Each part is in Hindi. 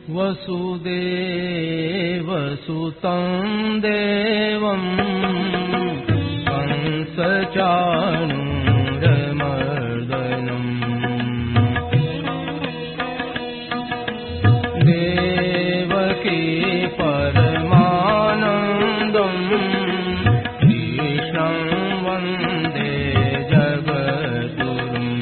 वसुदेवसुतं देवं कंसचाणूरमर्दनम् देवकी परमानन्दं कृष्णं वन्दे जगद्गुरुम्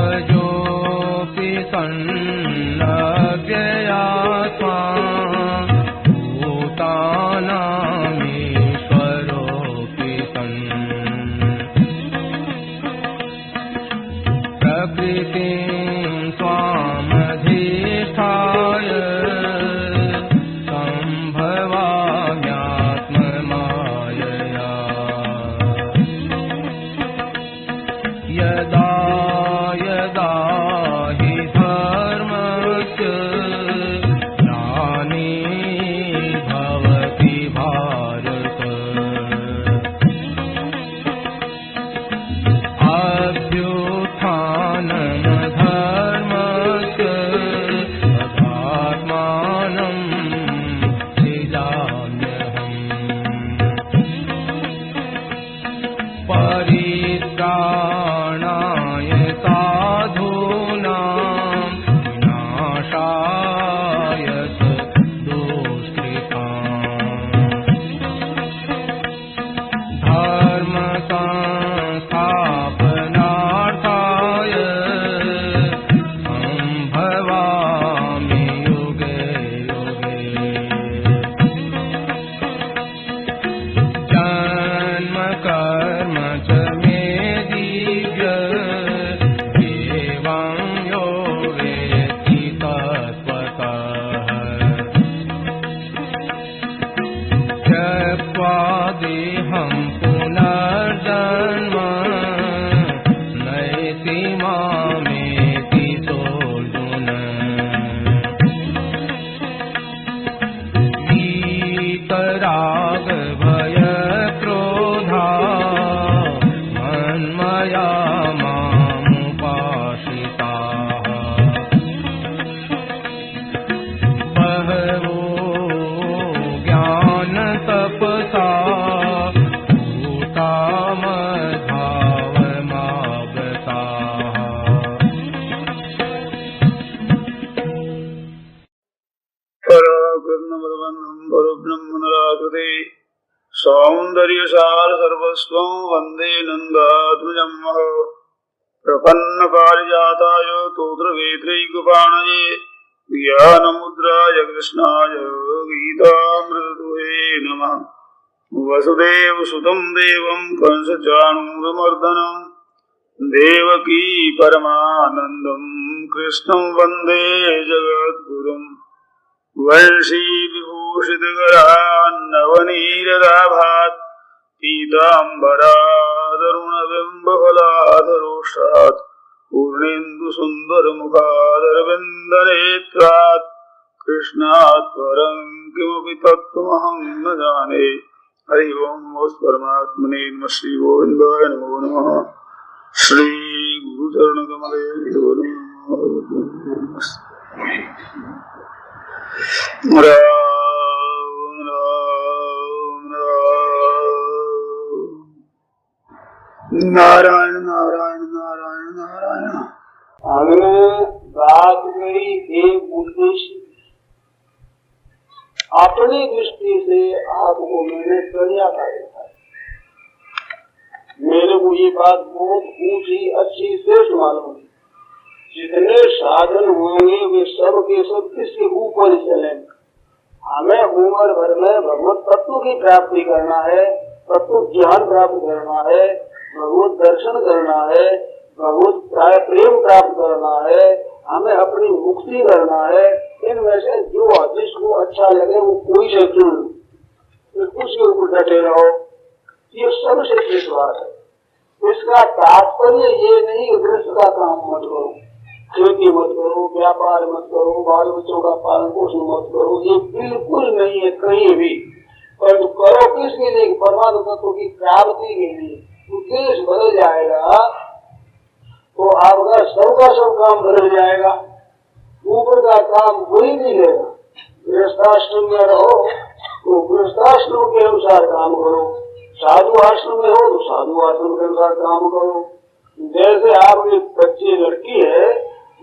अजोऽपि सन्नव्ययात्मा भूतानामीश्वरोऽपि सन् प्रकृतिं स्वामधिष्ठाय सम्भवाम्यात्ममायया यदा यदा हि धर्मस्य ग्लानिर्भवति भारत अभ्युत्थानमधर्मस्य तदात्मानं सृजाम्यहम् परित्राणाय साधूनां विनाशाय च दुष्कृताम् धर्म संस्थापनार्थाय सम्भवामि युगे युगे जन्म कर्म च मे दिव्य एवं यो वेत्ति तत्त्वतः त्यक्त्वा देहं पुनर्जन्म नैति मामेति सोऽर्जुन वीतरागभयक्रोधा मन्मया मामुपाश्रिताः बहवो ज्ञानतपसा भूता मद्भावमागताः पराकृष्णपरबन्धं परब्रह्मनिराकृते सौन्दर्यसार सर्वस्वं वन्दे नन्दात्मजं प्रपन्नपारिजाताय तोत्रवेत्रैकपाणये ज्ञानमुद्राय कृष्णाय गीतामृतदुहे नमः। वसुदेवसुतं देवं कंसचाणूरमर्दनं देवकी परमानन्दं कृष्णं वन्दे जगद्गुरुम् वंशी विभूषितकरान्नवनीरदाभात् पीताम्बरादरुणबिम्बफलाधरोष्ठात् पूर्णेन्दुसुन्दरमुखादरविन्दनेत्रात् कृष्णात् परं किमपि तत्त्वमहं न जाने। हरि ओं परमात्मने नमः। श्री गोविन्दाय नमो नमः। श्री गुरुचरणकमले नमः। राम राम राम नारायण नारायण नारायण नारायण। हमने बात करी एक उद्देश्य अपनी दृष्टि से आपको मैंने करिया था देखा। मेरे को ये बात बहुत ऊंची अच्छी श्रेष्ठ मालूम है। जितने साधन होंगे वे सब के सब किसके ऊपर चलेंगे। हमें उम्र भर में भगवत तत्व की प्राप्ति करना है, तत्व ज्ञान प्राप्त करना है, भगवत दर्शन करना है, भगवत प्रेम प्राप्त करना है, हमें अपनी मुक्ति करना है। इनमें से जो जिसको अच्छा लगे वो कोई से चुन, उसके ऊपर डटे रहो। ये सबसे श्रेष्ठ बात है। इसका तात्पर्य ये नहीं कि गृहस्थ का काम मत करो, खेती मत करो, व्यापार मत करो, बाल बच्चों का पालन पोषण मत करो, ये बिल्कुल नहीं है कहीं भी। पर करो किसके लिए? परमात्मा तत्व की प्राप्ति के लिए। उद्देश्य बदल जाएगा तो आपका सबका सब काम बदल जाएगा, ऊपर का काम कोई नहीं लेगा। गृहस्थाश्रम में रहो तो गृहस्थाश्रम के अनुसार काम करो, साधु आश्रम में हो तो साधु आश्रम के अनुसार काम करो। जैसे आपकी बच्ची लड़की है,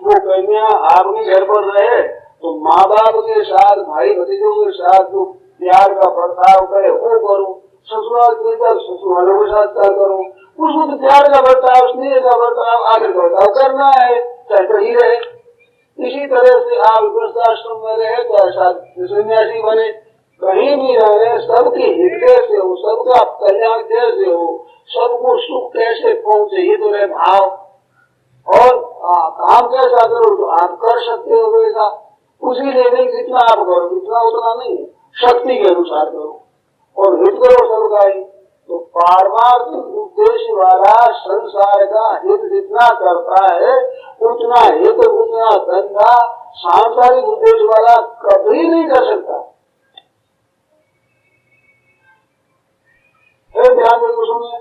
वो कन्या आपके घर पर रहे तो माँ बाप के साथ, भाई भतीजों के साथ जो प्यार का बर्ताव करे वो करो, ससुराल ससुरालों के साथ क्या करो, उसको तो प्यार का बर्ताव, स्नेह का बर्ताव, आदर बर्ताव करना है, चाहे कहीं रहे। इसी तरह से आप गृहस्थाश्रम में रहे चाहे सन्यासी बने, कहीं भी रहे, सबके हित कैसे हो, सबका कल्याण कैसे हो, सबको सुख कैसे पहुंचे, ये तो रहे भाव। और काम कैसा करो तो आप कर सकते हो वैसा, उसी लेवल जितना आप करो, जितना उतना नहीं, शक्ति के अनुसार करो और हित करो सबका ही। तो पारमार्थिक उद्देश्य वाला संसार का हित जितना करता है उतना हित, उतना धंधा सांसारिक उद्देश्य वाला कभी नहीं कर सकता। ध्यान देकर सुनिए,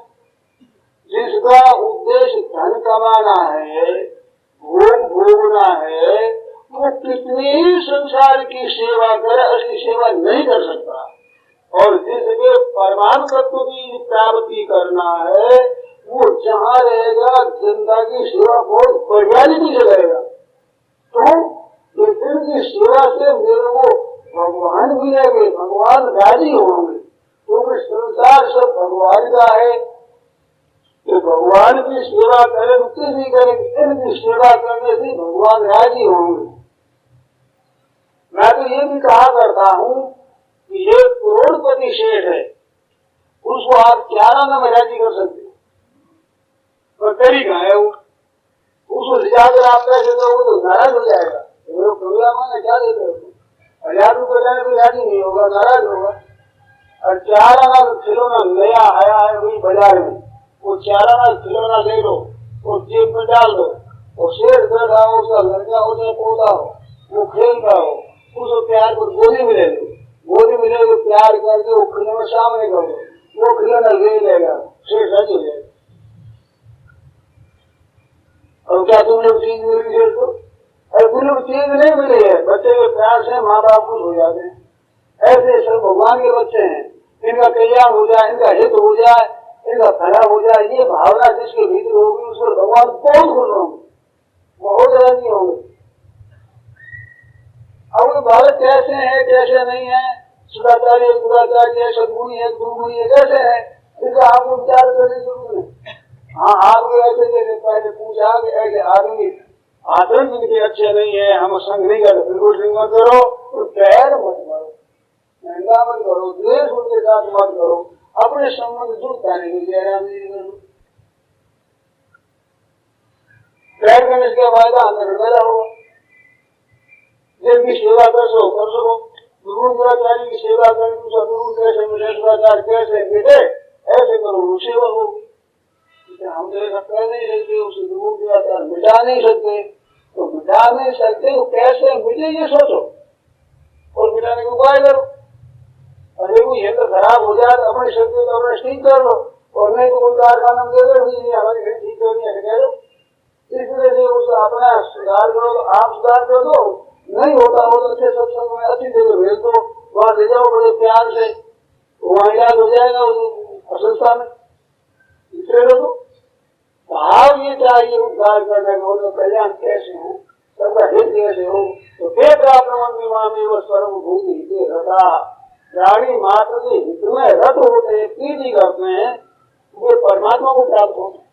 जिसका उद्देश्य धन कमाना है, भोग भोगना है, वो कितनी ही संसार की सेवा करे, उसकी सेवा नहीं कर सकता। और जिसके परमाणु तत्व की प्राप्ति करना है, वो जहाँ रहेगा जनता की सेवा बहुत बढ़िया रीति से करेगा। तो दिन की सेवा से मेरे को भगवान मिलेंगे, भगवान राजी होंगे, क्योंकि संसार सब भगवान का है। तो भगवान की सेवा करें किसी करेंगे, इनकी सेवा करने से भगवान राजी होंगे। मैं तो ये भी कहा करता हूँ कि ये करोड़पति शेठ है, उसको आप क्या नाम में राजी कर सकते हो, पर तरीका है वो, उसको ले जाकर आप पैसे दो तो नाराज हो जाएगा। मैंने क्या देते हो, 1000 रुपये देने को राजी नहीं होगा, नाराज होगा। और 4 आना खिलौना नया आया है वही बाजार में, वो 4 आना खिलौना ले लो और जेब में डाल दो, और शेर बैठा हो, उसका लड़का हो चाहे पोता हो, वो खेलता हो, उसको प्यार को गोदी में ले लो, गोदी में ले लो, प्यार करके वो खिलौना सामने कर दो, वो खिलौना ले लेगा, शेर राजी हो जाएगा। और क्या तुमने चीज मिली शेर को? अरे तुमने चीज नहीं मिली है, बच्चे के प्यार से माँ बाप खुश हो जाते हैं। ऐसे सब भगवान के बच्चे हैं, इनका कल्याण हो जाए, इनका हित हो जाए, इनका भला हो जाए, ये भावना जिसके भीतर होगी उस पर भगवान बहुत खुश होंगे, बहुत राजी होंगे। अब वो भारत कैसे है कैसे नहीं है, सदाचारी दुराचारी है, सदगुणी है दुर्गुणी है, कैसे है, इसका आपको विचार करने की जरूरत नहीं। हाँ, आपको ऐसे जैसे पहले पूछा कि ऐसे आदमी आचरण जिनके अच्छे नहीं है, हम संग नहीं करते, बिल्कुल संग मत करो, तो पैर मत मारो, महंगा मत करो, द्वेष उनके साथ मत करो, अपने संबंध जुड़ता नहीं करो। पैर करने का फायदा अंदर पैदा होगा। जिनकी सेवा कर सको, गुरु दुराचारी की सेवा करें, दूसरा गुरु कैसे मिले, दुराचार कैसे मिटे, ऐसे करो, सेवा होगी। हम तो ऐसा कर नहीं सकते, उसे गुरु दुराचार मिटा नहीं सकते, तो मिटा नहीं सकते तो कैसे मिटे ये सोचो और मिटाने का उपाय करो। अरे वो यंत्र खराब हो जाए तो अपनी शक्ति तो अपने ठीक कर लो, और नहीं तो कोई कारखाना दे दो, हमारी घर ठीक करनी है कह दो। इस तरह से उसे अपना सुधार करो तो आप सुधार कर दो, नहीं होता हो तो अच्छे सत्संग में अच्छी जगह भेज दो, वहां ले जाओ बड़े प्यार से, वहां इलाज हो जाएगा उस संस्था में। इसलिए भाव ये चाहिए उद्धार करने का, तो कल्याण कैसे हो, सबका हित कैसे हो। तो सर्वभूति हिते रता, प्राणी मात्र के हित में रत होते हैं, प्रीति करते हैं, वे परमात्मा को प्राप्त होते हैं।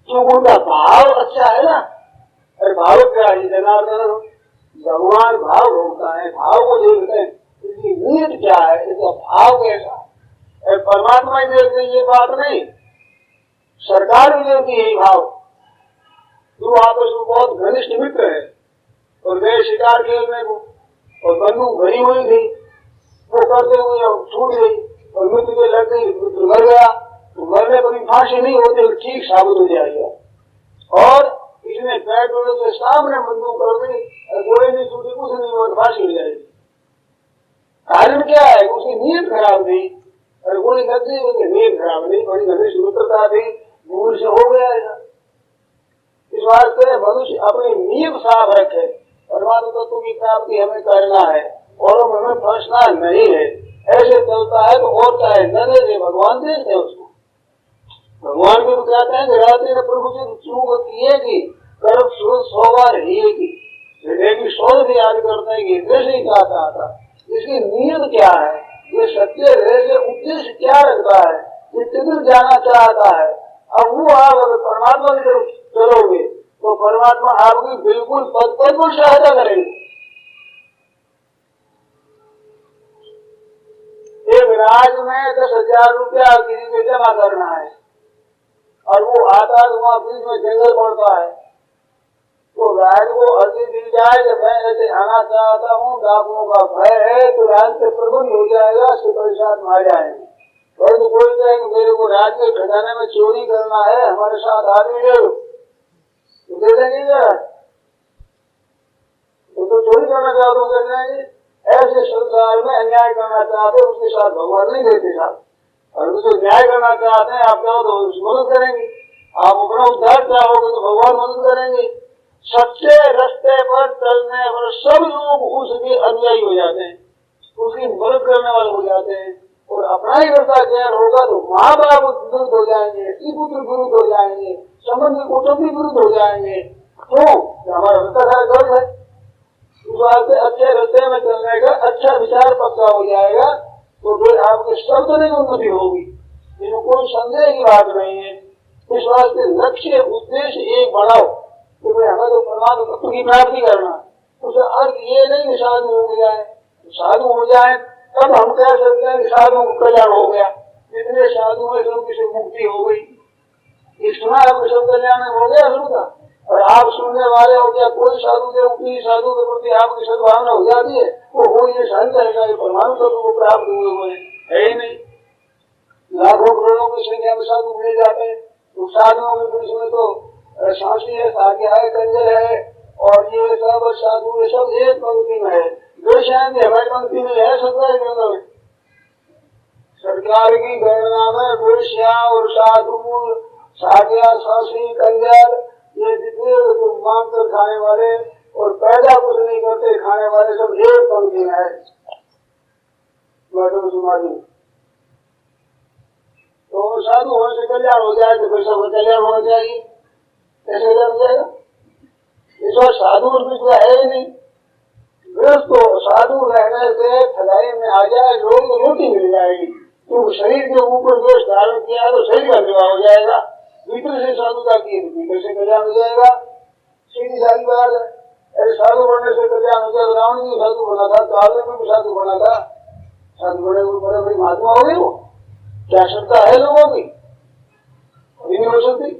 क्योंकि उनका भाव अच्छा है ना। अरे भाव क्या है, जनार्दन भगवान भाव होता है, भाव को देखते हैं, इसकी नीयत क्या है, इसका भाव कैसा है। परमात्मा ही देखते ये बात नहीं, सरकार भी देखती है भाव। गुरु आपस में बहुत घनिष्ठ मित्र है, और गए शिकार खेलने को, और बंदूक भरी हुई थी, वो करते हुए छूट गई और मित्र के लग गई, मित्र मर गया। तो मरने पर भी फांसी नहीं होती, ठीक साबित हो जाएगा। और इसने पेट्रोल के सामने बंदूक कर दी, गोली नहीं छूटी, कुछ नहीं हुआ, फांसी हो जाएगी। कारण क्या है, उसकी नीयत खराब थी, और गोली लग गई, उसकी नीयत खराब नहीं, बड़ी घनिष्ठ मित्रता थी, भूल से हो गया ऐसा। वास्ते मनुष्य अपनी नींव साफ रखे, परमात्मा तत्व की प्राप्ति हमें करना है और हमें फंसना नहीं है। ऐसे चलता है तो और चाहे न दे भगवान देते उसको। भगवान भी तो कहते हैं कि रात्रि ने प्रभु से चूक किए की कर्म सूरज 100 बार ही की शोध भी याद करते हैं कि हृदय से क्या चाहता, इसकी नीयत क्या है, ये सत्य हृदय से उद्देश्य क्या रखता है, ये किधर जाना चाहता है। अब वो आप अगर परमात्मा की तरफ चलोगे तो परमात्मा आपकी बिल्कुल पद पद पर सहायता करेंगे। एक राज में 10,000 रुपया किसी को जमा करना है और वो आता है तो वहाँ बीच में जंगल पड़ता है, तो राज को अर्जी दी जाए कि मैं ऐसे आना चाहता हूँ, डाकुओं का भय है तो राज से प्रबंध हो जाएगा, सिपाही साथ मार जाएंगे। और तो कोई कहे कि मेरे को राज के खजाने में चोरी करना है, हमारे साथ आदमी दे दो, तो दे देंगे क्या? तो चोरी करना चाहते हो कर देंगे। ऐसे संसार में अन्याय करना चाहते उसके साथ भगवान नहीं देते साथ, और उसको न्याय करना चाहते हैं आप चाहो तो मदद करेंगे, आप अपना उद्धार चाहोगे तो भगवान मदद करेंगे। सच्चे रास्ते पर चलने पर सब लोग उसके अनुयायी हो जाते हैं, उसकी मदद करने वाले हो जाते हैं। और अपना ही करता ज्ञान होगा तो माँ बाप विरुद्ध हो जाएंगे, पुत्र विरुद्ध हो जाएंगे, संबंधी कुटुंबी विरुद्ध हो जाएंगे। क्यों? हमारा रास्ता सारा गलत है। उस वास्ते अच्छे रास्ते में चलने का अच्छा विचार पक्का हो जाएगा तो फिर आपके सब तरह की उन्नति होगी, इसमें कोई संदेह की बात नहीं है। इस वास्ते लक्ष्य उद्देश्य एक बनाओ कि भाई हमें तो परमात्मा तत्व की प्राप्ति करना है। उसका अर्थ ये नहीं कि साधु हो जाए, साधु हो जाए तब हम कह सकते हैं कि साधु को कल्याण हो गया, जितने साधु में सब किसी मुक्ति हो गई। ये सुना आपको सब कल्याण हो गया शुरू का, और आप सुनने वाले हो क्या कोई साधु के उपरी साधु के प्रति आपकी सद्भावना हो जाती है, वो ये सहन करेगा परमाणु तत्व को प्राप्त हुए हुए है ही नहीं। लाखों करोड़ों की संख्या में साधु मिले जाते हैं, तो साधुओं के बीच में तो सांसी है, साध्या है, कंजर है और ये सब साधु ये सब एक पंक्ति में है। शायद हमारी पंक्ति में है सरकार गणना में, सरकार की गणना में वेश्या और साधु साध्या सांसी कंजर ये जितने तो मांग कर खाने वाले और पैदा कुछ नहीं करते खाने वाले सब एक पंक्ति में है। तो साधु होने से कल्याण हो जाए तो फिर सबका कल्याण होना चाहिए, कैसे कल्याण हो जाएगा? इस बार साधु और कुछ है ही नहीं। गृहस्थ तो साधु रहने से ठगाई में आ जाए लोग तो रोटी मिल जाएगी, तो शरीर के ऊपर दोष धारण किया है तो शरीर का विवाह हो जाएगा। भीतर से साधुता की भीतर से कल्याण हो जाएगा, सीधी सारी बात है। अरे साधु बनने से कल्याण हो जाएगा। रावण भी साधु बना था, काले में भी साधु बना था, साधु बने बड़े बड़ी महात्मा हो गई। वो क्या श्रद्धा है लोगों की? अभी नहीं हो सकती।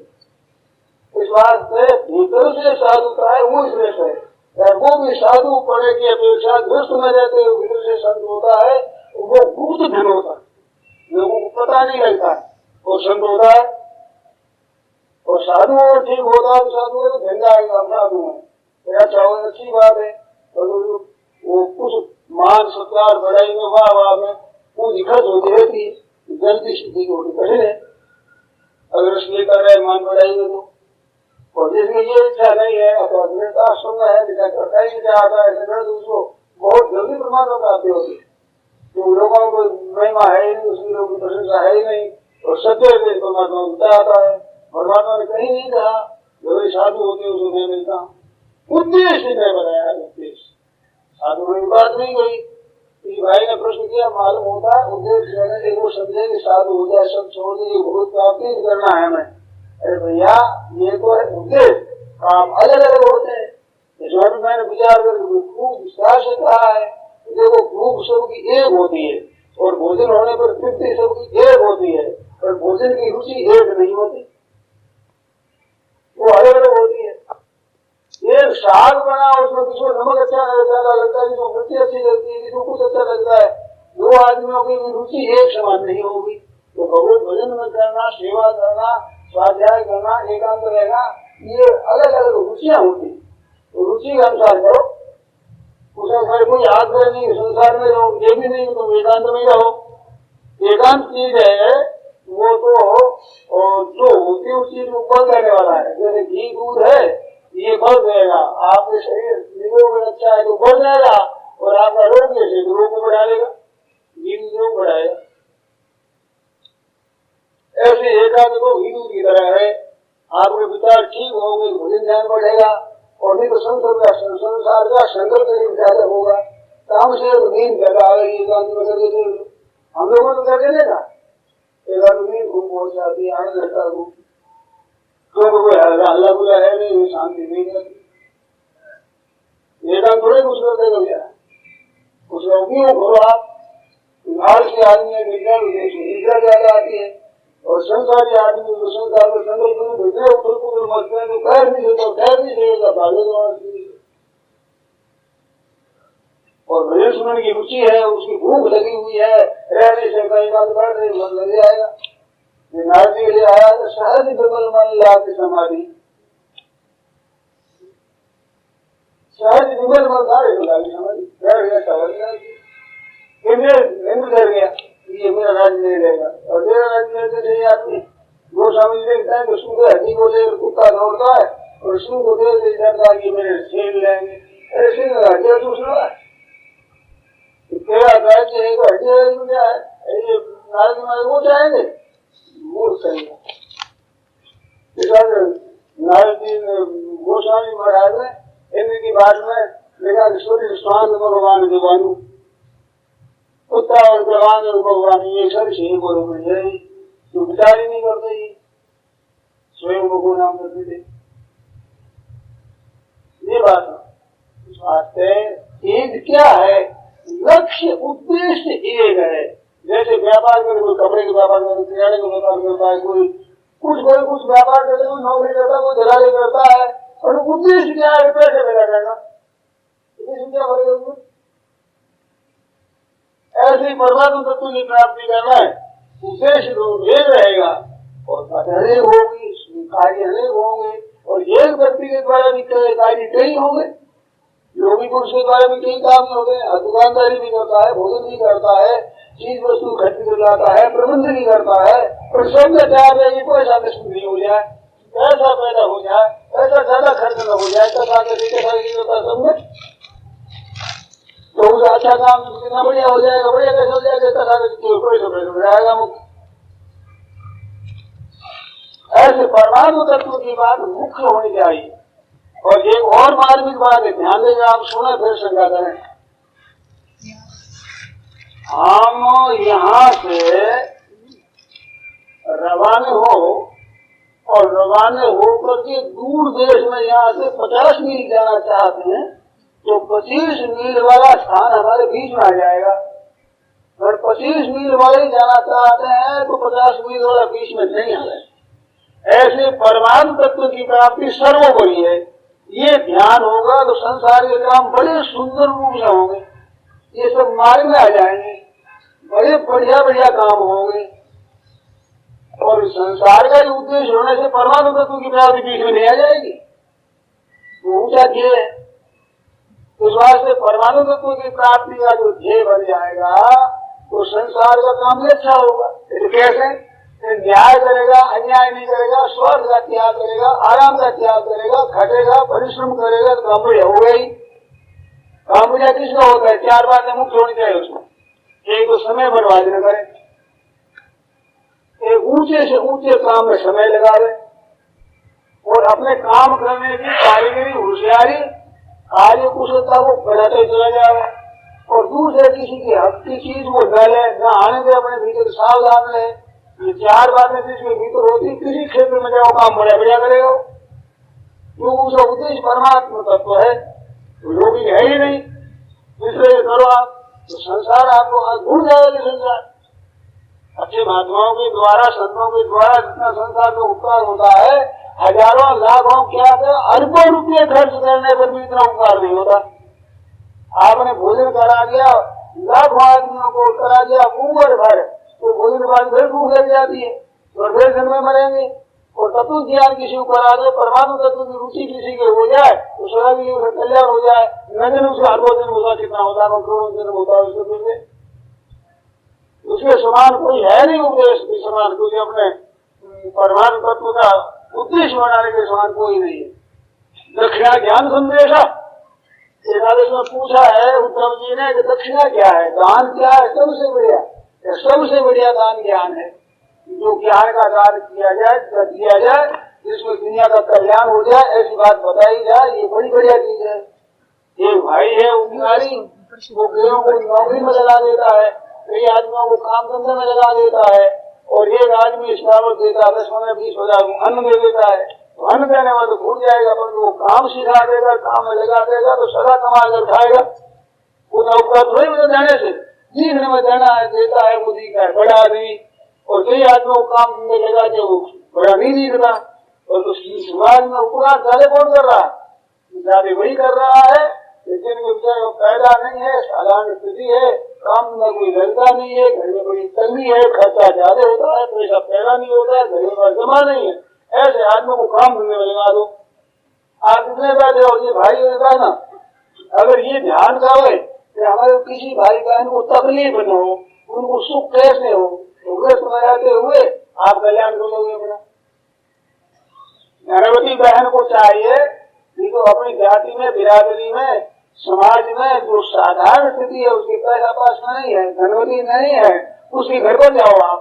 इस बात से भीतर से साधुता है वो श्रेष्ठ है। वो भी साधु पढ़े की अपेक्षा दुष्ट में रहते हुए भीतर से संत होता है, वो गुप्त धन होता है, लोगों को पता नहीं लगता है वो संत होता है। और साधु और ठीक होता है तो साधु है तो धन आएगा, साधु है अच्छा हो अच्छी बात है। और वो कुछ मान सत्कार बढ़ाई में वाह वाह में पूरी खर्च होती रहती है, जल्दी सिद्धि होती कठिन है अगर इसलिए कर रहे मान बढ़ाई में तो। और जिसकी ये इच्छा नहीं है तो आश्रम में है जिसका करता ही चाहता है ऐसे उसको बहुत जल्दी प्रमाण प्राप्ति होती है। तो लोगों को महिमा है ही नहीं, उसकी लोगों की प्रशंसा है ही नहीं, और सत्य से परमात्मा उठता आता है। परमात्मा ने कहीं नहीं कहा जो साधु होते उसको मैं मिलता हूँ, उद्देश्य नहीं बताया। उद्देश्य साधु में बात नहीं गई। किसी भाई ने प्रश्न किया मालूम होता है उद्देश्य वो समझे कि साधु हो जाए सब छोड़ दे बहुत प्राप्ति करना है हमें। अरे भैया ये तो है उद्देश्य, काम अलग अलग होते हैं। इसमें मैंने विचार कर खूब विस्तार से कहा है। देखो भूख सबकी एक होती है और भोजन होने पर तृप्ति सबकी एक होती है, और भोजन की रुचि एक नहीं होती, वो अलग अलग होती है। एक साग बना उसमें किसी नमक अच्छा लगता है, किसी मिर्ची अच्छी लगती है, किसी कुछ अच्छा लगता है। दो आदमियों की रुचि एक समान नहीं होगी। तो भगवत भजन में करना, सेवा करना, स्वाध्याय करना, एकांत रहना, ये अलग अलग रुचियां होती। तो रुचि के अनुसार करो, उसमें कोई आग्रह नहीं संसार में रहो, ये भी नहीं तुम एकांत में रहो। एकांत चीज है वो तो जो होती है उस चीज को बल देने वाला है। जैसे घी दूध है, ये बल देगा, आपके शरीर निरोग अच्छा है तो बढ़ जाएगा, और आपका रोग जैसे रोग को बढ़ा देगा, घी दूध रोग बढ़ाएगा। ऐसे एकांत को घी दूध की तरह है, आपके विचार ठीक होंगे, भोजन ध्यान बढ़ेगा, और नहीं तो संसार का संकल्प ज्यादा होगा। काम से नींद ज्यादा आ गई, एकांत में करके देख लो, हम लोगों ने करके देखा, एकांत नींद खूब पहुंच जाती है, आनंद रहता है, क्योंकि कोई हल्ला गुल्ला है नहीं, शांति नहीं रहती। एकांत थोड़े कुछ कर देगा भैया, कुछ क्यों करो आप, बाहर से आदमी निद्रा ज्यादा आती है, और संसारी आदमी जो संसार में संकल्प में भेजे बिल्कुल मरते हैं, तो पैर नहीं देता, पैर नहीं देगा, भागेगा। और भजन सुनने की रुचि है, उसकी भूख लगी हुई है, रह नहीं सकता, एक बात बैठ रही मन लग जाएगा। नारद जी ले आया तो सहज विमल मन लाके समाधि, सहज विमल मन लाके समाधि, बैठ गया, टहल गया, डर गया, ये मेरा राज्य नहीं रहेगा। और मेरा राज्य नहीं आती, गोस्वामी देखता है तो सिंह हड्डी को लेकर कुत्ता दौड़ता है, और सिंह को देख डरता है कि मेरे छीन लेंगे। अरे सिंह हड्डिया दूसरा है, तेरा राज्य है, हड्डिया क्या है, नारद महाराज वो चाहेंगे, वो सही है। नारद जी गोस्वामी महाराज ने इनकी बात में लिखा कि सूर्य स्वांग भगवान देवानु, कुत्ता और भगवान और भगवान ये सब सही बोलो मुझे, तो विचार ही नहीं करते, ही स्वयं को नाम करते थे। ये बात वास्ते एक क्या है, लक्ष्य उद्देश्य एक है। जैसे व्यापार करे, कोई कपड़े का व्यापार करे, किराने का व्यापार करता है, कोई कुछ व्यापार करता है, कोई नौकरी करता है, कोई दलाली करता है, और उद्देश्य क्या है, पैसे पैदा करना, उद्देश्य क्या करेगा। ऐसे ही परमात्मा तत्व की प्राप्ति करना है, उद्देश्य एक रहेगा, और अनेक होगी, कार्य अनेक होंगे, और एक व्यक्ति के द्वारा भी कार्य कई होंगे, योगी पुरुष के द्वारा भी कई काम होंगे, दुकानदारी भी करता है, भोजन भी करता है, चीज वस्तु खरीद कर लाता है, प्रबंध भी करता है, और सब चाह रहे कोई साथ नहीं हो जाए, पैसा पैदा हो जाए, पैसा ज्यादा खर्च न हो जाए, सब में तो उसे अच्छा काम कितना बढ़िया हो जाएगा, बढ़िया कैसे हो जाएगा, कोई तो जाएगा मुक्त। ऐसे परमाणु तत्व की बात मुख्य होनी चाहिए। और एक और मार्मिक बात है, ध्यान देंगे आप, सुने फिर शंका करें। हम यहाँ से रवाना हो, और रवाना होकर के दूर देश में यहाँ से 50 मील जाना चाहते हैं, तो 25 मील वाला स्थान हमारे बीच में आ जाएगा। अगर 25 मील वाले जाना चाहते हैं तो 50 मील वाला बीच में नहीं आ रहे। ऐसे परमाणु तत्व की प्राप्ति सर्वोपरि है, ये ध्यान होगा तो संसार के काम बड़े सुंदर रूप से होंगे, ये सब मार्ग में आ जाएंगे, बड़े बढ़िया बढ़िया काम होंगे। और संसार का उद्देश्य होने से परमाणु तत्व की प्राप्ति बीच में नहीं आ जाएगी, तो ऊंचा ध्येय है। इस वास्ते परमाणु तत्व की प्राप्ति का जो ध्येय बन जाएगा तो संसार का काम भी अच्छा होगा। कैसे? न्याय करेगा, अन्याय नहीं करेगा, स्वार्थ का त्याग करेगा, आराम का त्याग करेगा, खटेगा, परिश्रम करेगा, तो काम बढ़िया होगा ही। काम बढ़िया किसका होता है? 4 बातें मुख्य होनी चाहिए उसमें। एक तो समय बर्बाद न करे, एक ऊंचे से ऊंचे काम में समय लगावे, और अपने काम करने की कारीगरी, होशियारी, कार्य कुशलता को बढ़ाते चला जाए, और दूसरे किसी की हक की चीज को न ले, न आने दे, अपने भीतर सावधान रहे। ये 4 बातें जिसके भीतर होती, किसी क्षेत्र में जाओ काम बढ़िया बढ़िया करेगा, जो उसका उद्देश्य परमात्मा तत्व है, तो योगी है ही नहीं। इसलिए करो आप, तो संसार आपको भूल जाएगा। संसार अच्छे महात्माओं के द्वारा, संतों के द्वारा जितना संसार का उपकार होता है, हजारों लाखों क्या अरबों रुपये खर्च करने पर भी इतना उपकार नहीं होता। आपने भोजन करा दिया, लाखों आदमियों को करा दिया उम्र भर, तो भोजन के बाद फिर भूख लग जाती है, और फिर जन्म मरेंगे। और तत्व ज्ञान किसी को करा दे, परमाणु तत्व की रुचि किसी के हो जाए, तो सदा भी उसका कल्याण हो जाए। न दिन उसका अरबों दिन होता, कितना होता है, करोड़ों दिन होता है उसके। उसके समान कोई है नहीं, उपदेश के समान, क्योंकि अपने परमाणु तत्व का उद्देश्य बनाने के समान कोई नहीं है। दक्षिणा ज्ञान संदेशा, एकादश में पूछा है उद्धव जी ने कि दक्षिणा क्या है, दान क्या है, सबसे बढ़िया, सबसे बढ़िया दान ज्ञान है। जो ज्ञान का दान किया जाए जिसमें दुनिया का कल्याण हो जाए, ऐसी बात बताई जाए, ये बड़ी बढ़िया चीज है। एक भाई है उपकारी, वो कईयों को नौकरी में लगा देता है, कई आदमियों को काम धंधे में लगा देता है, और एक आदमी इस बार देता 10-15-20 हजार अन्न दे देता है, तो अन्न देने में तो भूल जाएगा, पर वो काम सिखा देगा, काम में लगा देगा तो सदा कमा कर खाएगा। उतना उपकार थोड़ी मुझे देने से, सीखने में देना है, देता है, वो दिखा है बड़ा आदमी, और कई आदमियों को काम में लगा के वो बड़ा नहीं दिखता। और तो समाज में उपकार ज्यादा कौन कर रहा है, ज्यादा वही कर रहा है, लेकिन पैदा नहीं है, साधारण स्थिति है, काम में कोई लगता नहीं है, घर में कोई तंगी है, खर्चा ज्यादा होता है, पैसा पैदा नहीं होता है, घर में जमा नहीं है, ऐसे आदमी को काम धंधे में लगा दो। आप कितने बैठे हो, ये भाई होता है ना, अगर ये ध्यान करे कि हमारे किसी भाई बहन को तकलीफ न हो, उनको सुख कैसे हो, तो समझाते हुए आप कल्याण करोगे अपना। गर्भवती बहन को चाहिए कि तो अपनी जाति में, बिरादरी में, समाज में जो साधारण स्थिति है, उसके पैसा पास नहीं है, धनवती नहीं है, उसके घर पर जाओ आप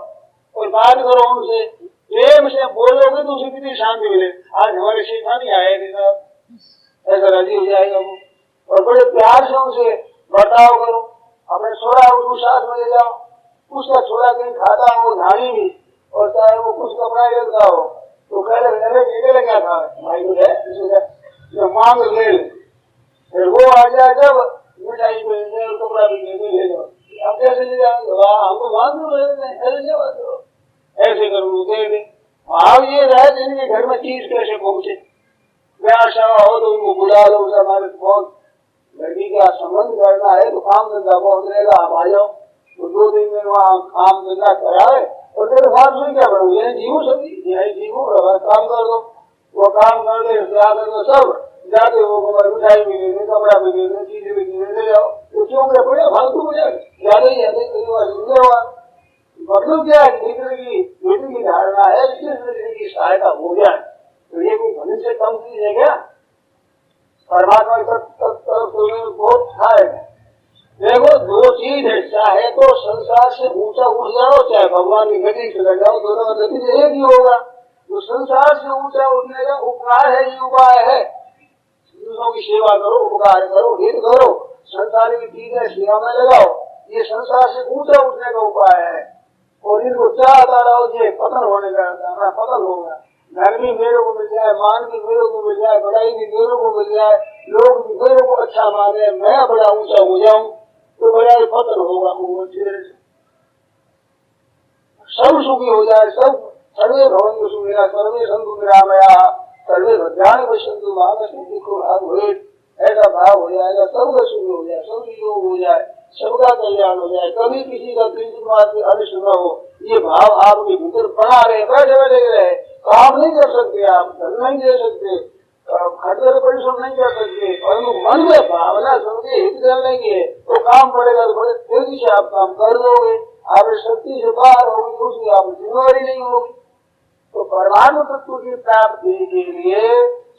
और बात करो उनसे, प्रेम से बोलोगे तो उसे कितनी शांति मिले। आज हमारे शेखानी आए थे साहब, ऐसा राजी हो जाएगा वो, और बड़े प्यार से उनसे बर्ताव करो, अपने छोड़ा उसको साथ में ले जाओ, उसका छोड़ा कहीं खाता हो धानी भी, और चाहे वो कुछ कपड़ा लेता हो तो कह ले क्या था भाई को मांग ले, फिर वो आ जाए जब मिठाई पे कपड़ा भी ले जाओ, आप कैसे ले जाओगे, हमको मांग ऐसे करो दे दे। आप ये रहे जिनके घर में चीज कैसे पहुंचे, ब्याह सभा हो तो उनको बुला लो, हमारे बहुत लड़की का संबंध करना है तो काम धंधा पहुंच रहेगा, आप आ जाओ, तो 2 दिन में वहाँ काम धंधा कराए और तेरे साथ में क्या बढ़ो, यही जीवो सभी, यही जीवो, काम कर दो, वो काम कर दे, सब जाते वो मिठाई भी दे दे, कपड़ा भी दे दे, चीजें भी दे जाओ, तो क्यों क्या बढ़िया फालतू हो जाए, ज्यादा ही मतलब क्या है, बेटी की धारणा है की सहायता हो जाए, तो ये कोई धन से कम चीज है क्या, परमात्मा की तरफ बहुत है। देखो 2 चीज है, चाहे तो संसार से ऊंचा उठ जाओ, चाहे भगवान की गति से लग जाओ, दोनों का नतीजा एक ही होगा। तो संसार से ऊंचा उठने का उपाय है, ये उपाय है, दूसरों की सेवा करो, उपकार करो, हित करो, संसार की चीजें सेवा में लगाओ, ये संसार से ऊंचा उठने का उपाय है। और इनको चाहता रहो, ये पतन होने का, पतन होगा, धन भी मेरे को मिल जाए, मान भी मेरे को मिल जाए, बड़ाई भी मेरे को मिल जाए, लोग भी मेरे को अच्छा माने, मैं बड़ा ऊंचा हो जाऊं, तो बड़ा ही पतन होगा, सब सुखी हो जाए, सब सर्वे भवन्तु सुखिनः, सर्वे सन्तु निरामयाः, सर्वे भद्राणि पश्यन्तु मा कश्चित् दुःखभाग् भवेत्, ऐसा भाव हो जाएगा, सबका सुखी हो जाए, सब योग हो जाए, सबका कल्याण हो जाए, कभी किसी का किसी बात की अनिष्ट न हो, ये भाव आपके भीतर बना रहे, बैठे बैठे रहे, काम नहीं कर सकते, आप धन नहीं दे सकते, खर्च परिश्रम नहीं कर सकते, परंतु मन में भावना सबके हित करने की है, तो काम पड़ेगा, तो बड़े तेजी से आप काम कर दोगे, आपकी शक्ति से बाहर होगी, दूसरी आप जिम्मेवारी नहीं होगी। तो परमाणु तत्व की प्राप्ति के लिए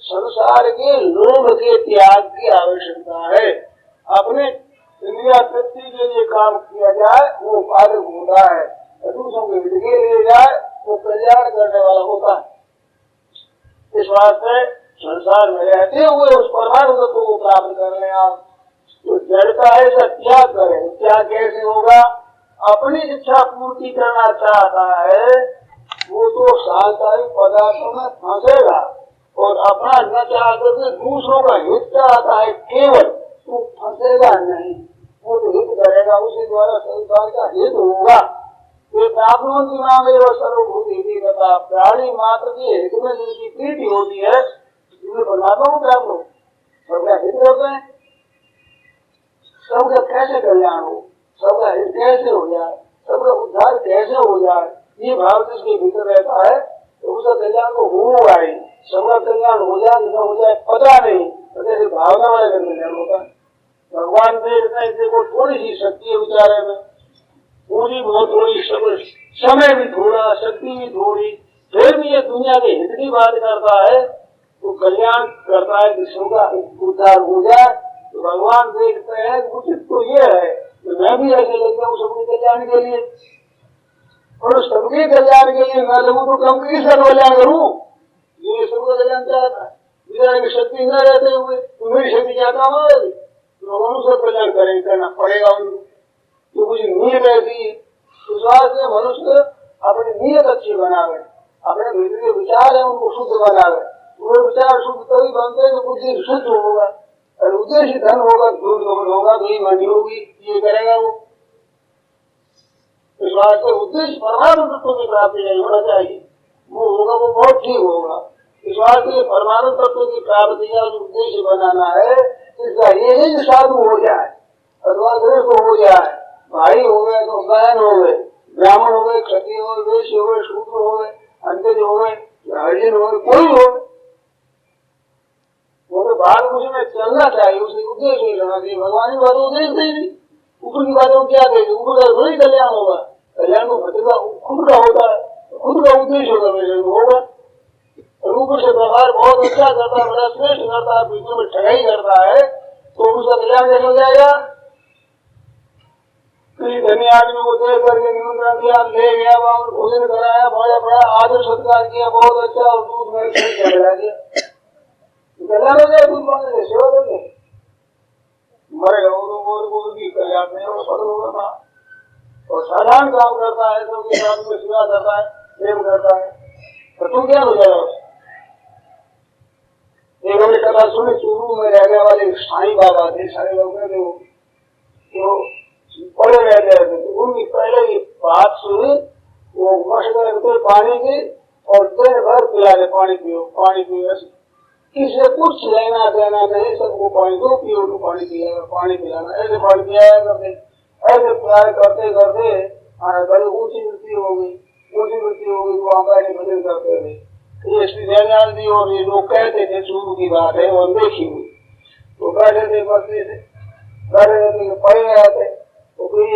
संसार के लोभ के त्याग की आवश्यकता है। अपने इंद्रिया तृप्ति के लिए काम किया जाए वो कार्य होता है, दूसरों के हित के लिए जाए वो कल्याण करने वाला होता है। इस वास्ते संसार में रहते हुए उस परमाणु तत्व को प्राप्त कर ले आप, तो जड़ता है ऐसा त्याग करें। त्याग कैसे होगा? अपनी इच्छा पूर्ति करना चाहता है वो तो सांसारिक पदार्थों में फंसेगा, और अपना न चाह करके दूसरों का हित चाहता है केवल, तो फंसेगा नहीं, वो तो हित करेगा, उसी द्वारा संसार का हित होगा। प्राप्नुवन्ति मामेव सर्वभूतेषु तथा प्राणी मात्र के हित में जिनकी प्रीति होती है जिन्हें परमात्मा को प्राप्त हो, सबका हित होते हैं, सबका कैसे कल्याण हो, सबका हित कैसे हो जाए, सबका उद्धार कैसे हो जाए, ये भाव जिसके भीतर रहता है तो उसका कल्याण को होगा ही। सबका कल्याण हो जाए न हो जाए पता नहीं, तो जैसे भावना वाले का कल्याण होता है। भगवान देखते हैं, देखो थोड़ी सी शक्ति है विचारे में, पूंजी बहुत थोड़ी, समय भी थोड़ा, शक्ति भी थोड़ी, फिर भी ये दुनिया के हित की बात करता है, तो कल्याण करता है, विश्व का उद्धार हो जाए। तो भगवान देखते हैं उचित तो ये है कि मैं भी ऐसे लग जाऊँ सबके कल्याण के लिए, और सबके कल्याण के लिए मैं लगूँ तो कम किसका कल्याण करूँ? ये सबका कल्याण चाहता है। विचार की शक्ति न रहते हुए तो मेरी शक्ति क्या काम आएगी? तो मनुष्य कल्याण करेंगे, करना पड़ेगा उनको, तो कुछ नीयत ऐसी है। इस वास्ते मनुष्य अपनी नीयत अच्छी बनावे, अपने भीतर के विचार है उनको शुद्ध बनावे। वो विचार शुद्ध तभी बनते हैं तो बुद्धि शुद्ध होगा, और उद्देश्य धन होगा, झूठ होगा, बेईमानी होगी, ये करेगा वो। इस वास्ते उद्देश्य परमाणु तत्व की प्राप्ति नहीं होना चाहिए, वो होगा वो बहुत ठीक होगा। इस वास्ते परमाणु तत्व की प्राप्ति का जो उद्देश्य बनाना है, इसका ये नहीं साधु हो जाए अथवा दोस्त हो जाए, भाई हो गए तो बहन हो गए, ब्राह्मण हो गए, क्षत्रिय हो गए, वैश्य हो गए, शूद्र हो गए, अंतज हो गए, हरिजन हो गए, कोई हो गए, वो तो बाल मुझे में चलना चाहिए, उसके उद्देश्य नहीं रहना चाहिए। भगवान की बात उद्देश्य नहीं, ऊपर की बातों क्या कहेगी? ऊपर का थोड़ी कल्याण होगा, कल्याण को भटका खुद का होता है, खुद का उद्देश्य होगा, वैसे होगा। ऊपर से व्यवहार बहुत अच्छा करता है, बड़ा श्रेष्ठ करता है, बीचों में ठगाई करता है, तो उसका कल्याण कैसे हो जाएगा? किसी धनी आदमी को देख करके निमंत्रण किया, ले गया, वहां भोजन कराया, बड़ा बड़ा आदर सत्कार किया, बहुत अच्छा, और दूध में चढ़ा दिया, कल्याण हो जाए। दूध मांगने से सेवा करके मरेगा वो भी कल्याण नहीं होगा, पतन होगा ना। और साधारण काम करता है, सबके साथ में सेवा करता है, प्रेम करता है, तो तुम क्या हो जाएगा? एक हमने कथा सुनी, चूरू में रहने वाले साईं बाबा थे, साईं बाबा थे, वो पड़े रहते थे, तो उनकी पहले ये बात सुनी, वो मशवरे करते पानी की, और दिन भर पिलाने, पानी पियो, पानी पियो, किसी कुछ लेना देना नहीं, सबको पानी दो, पियो तो पानी पिलाना, पानी पिलाना, ऐसे पानी पिलाया करते, ऐसे प्यार करते करते बड़ी ऊंची वृत्ति हो गई, ऊंची वृत्ति हो गई, वो आंका भजन करते थे। ये श्री जयनाथ जी और ये लोग कहते थे, शुरू की बात है, वो देखी हुई, तो बैठे थे, बसते थे, बैठे रहते, पड़े रहते, तो कोई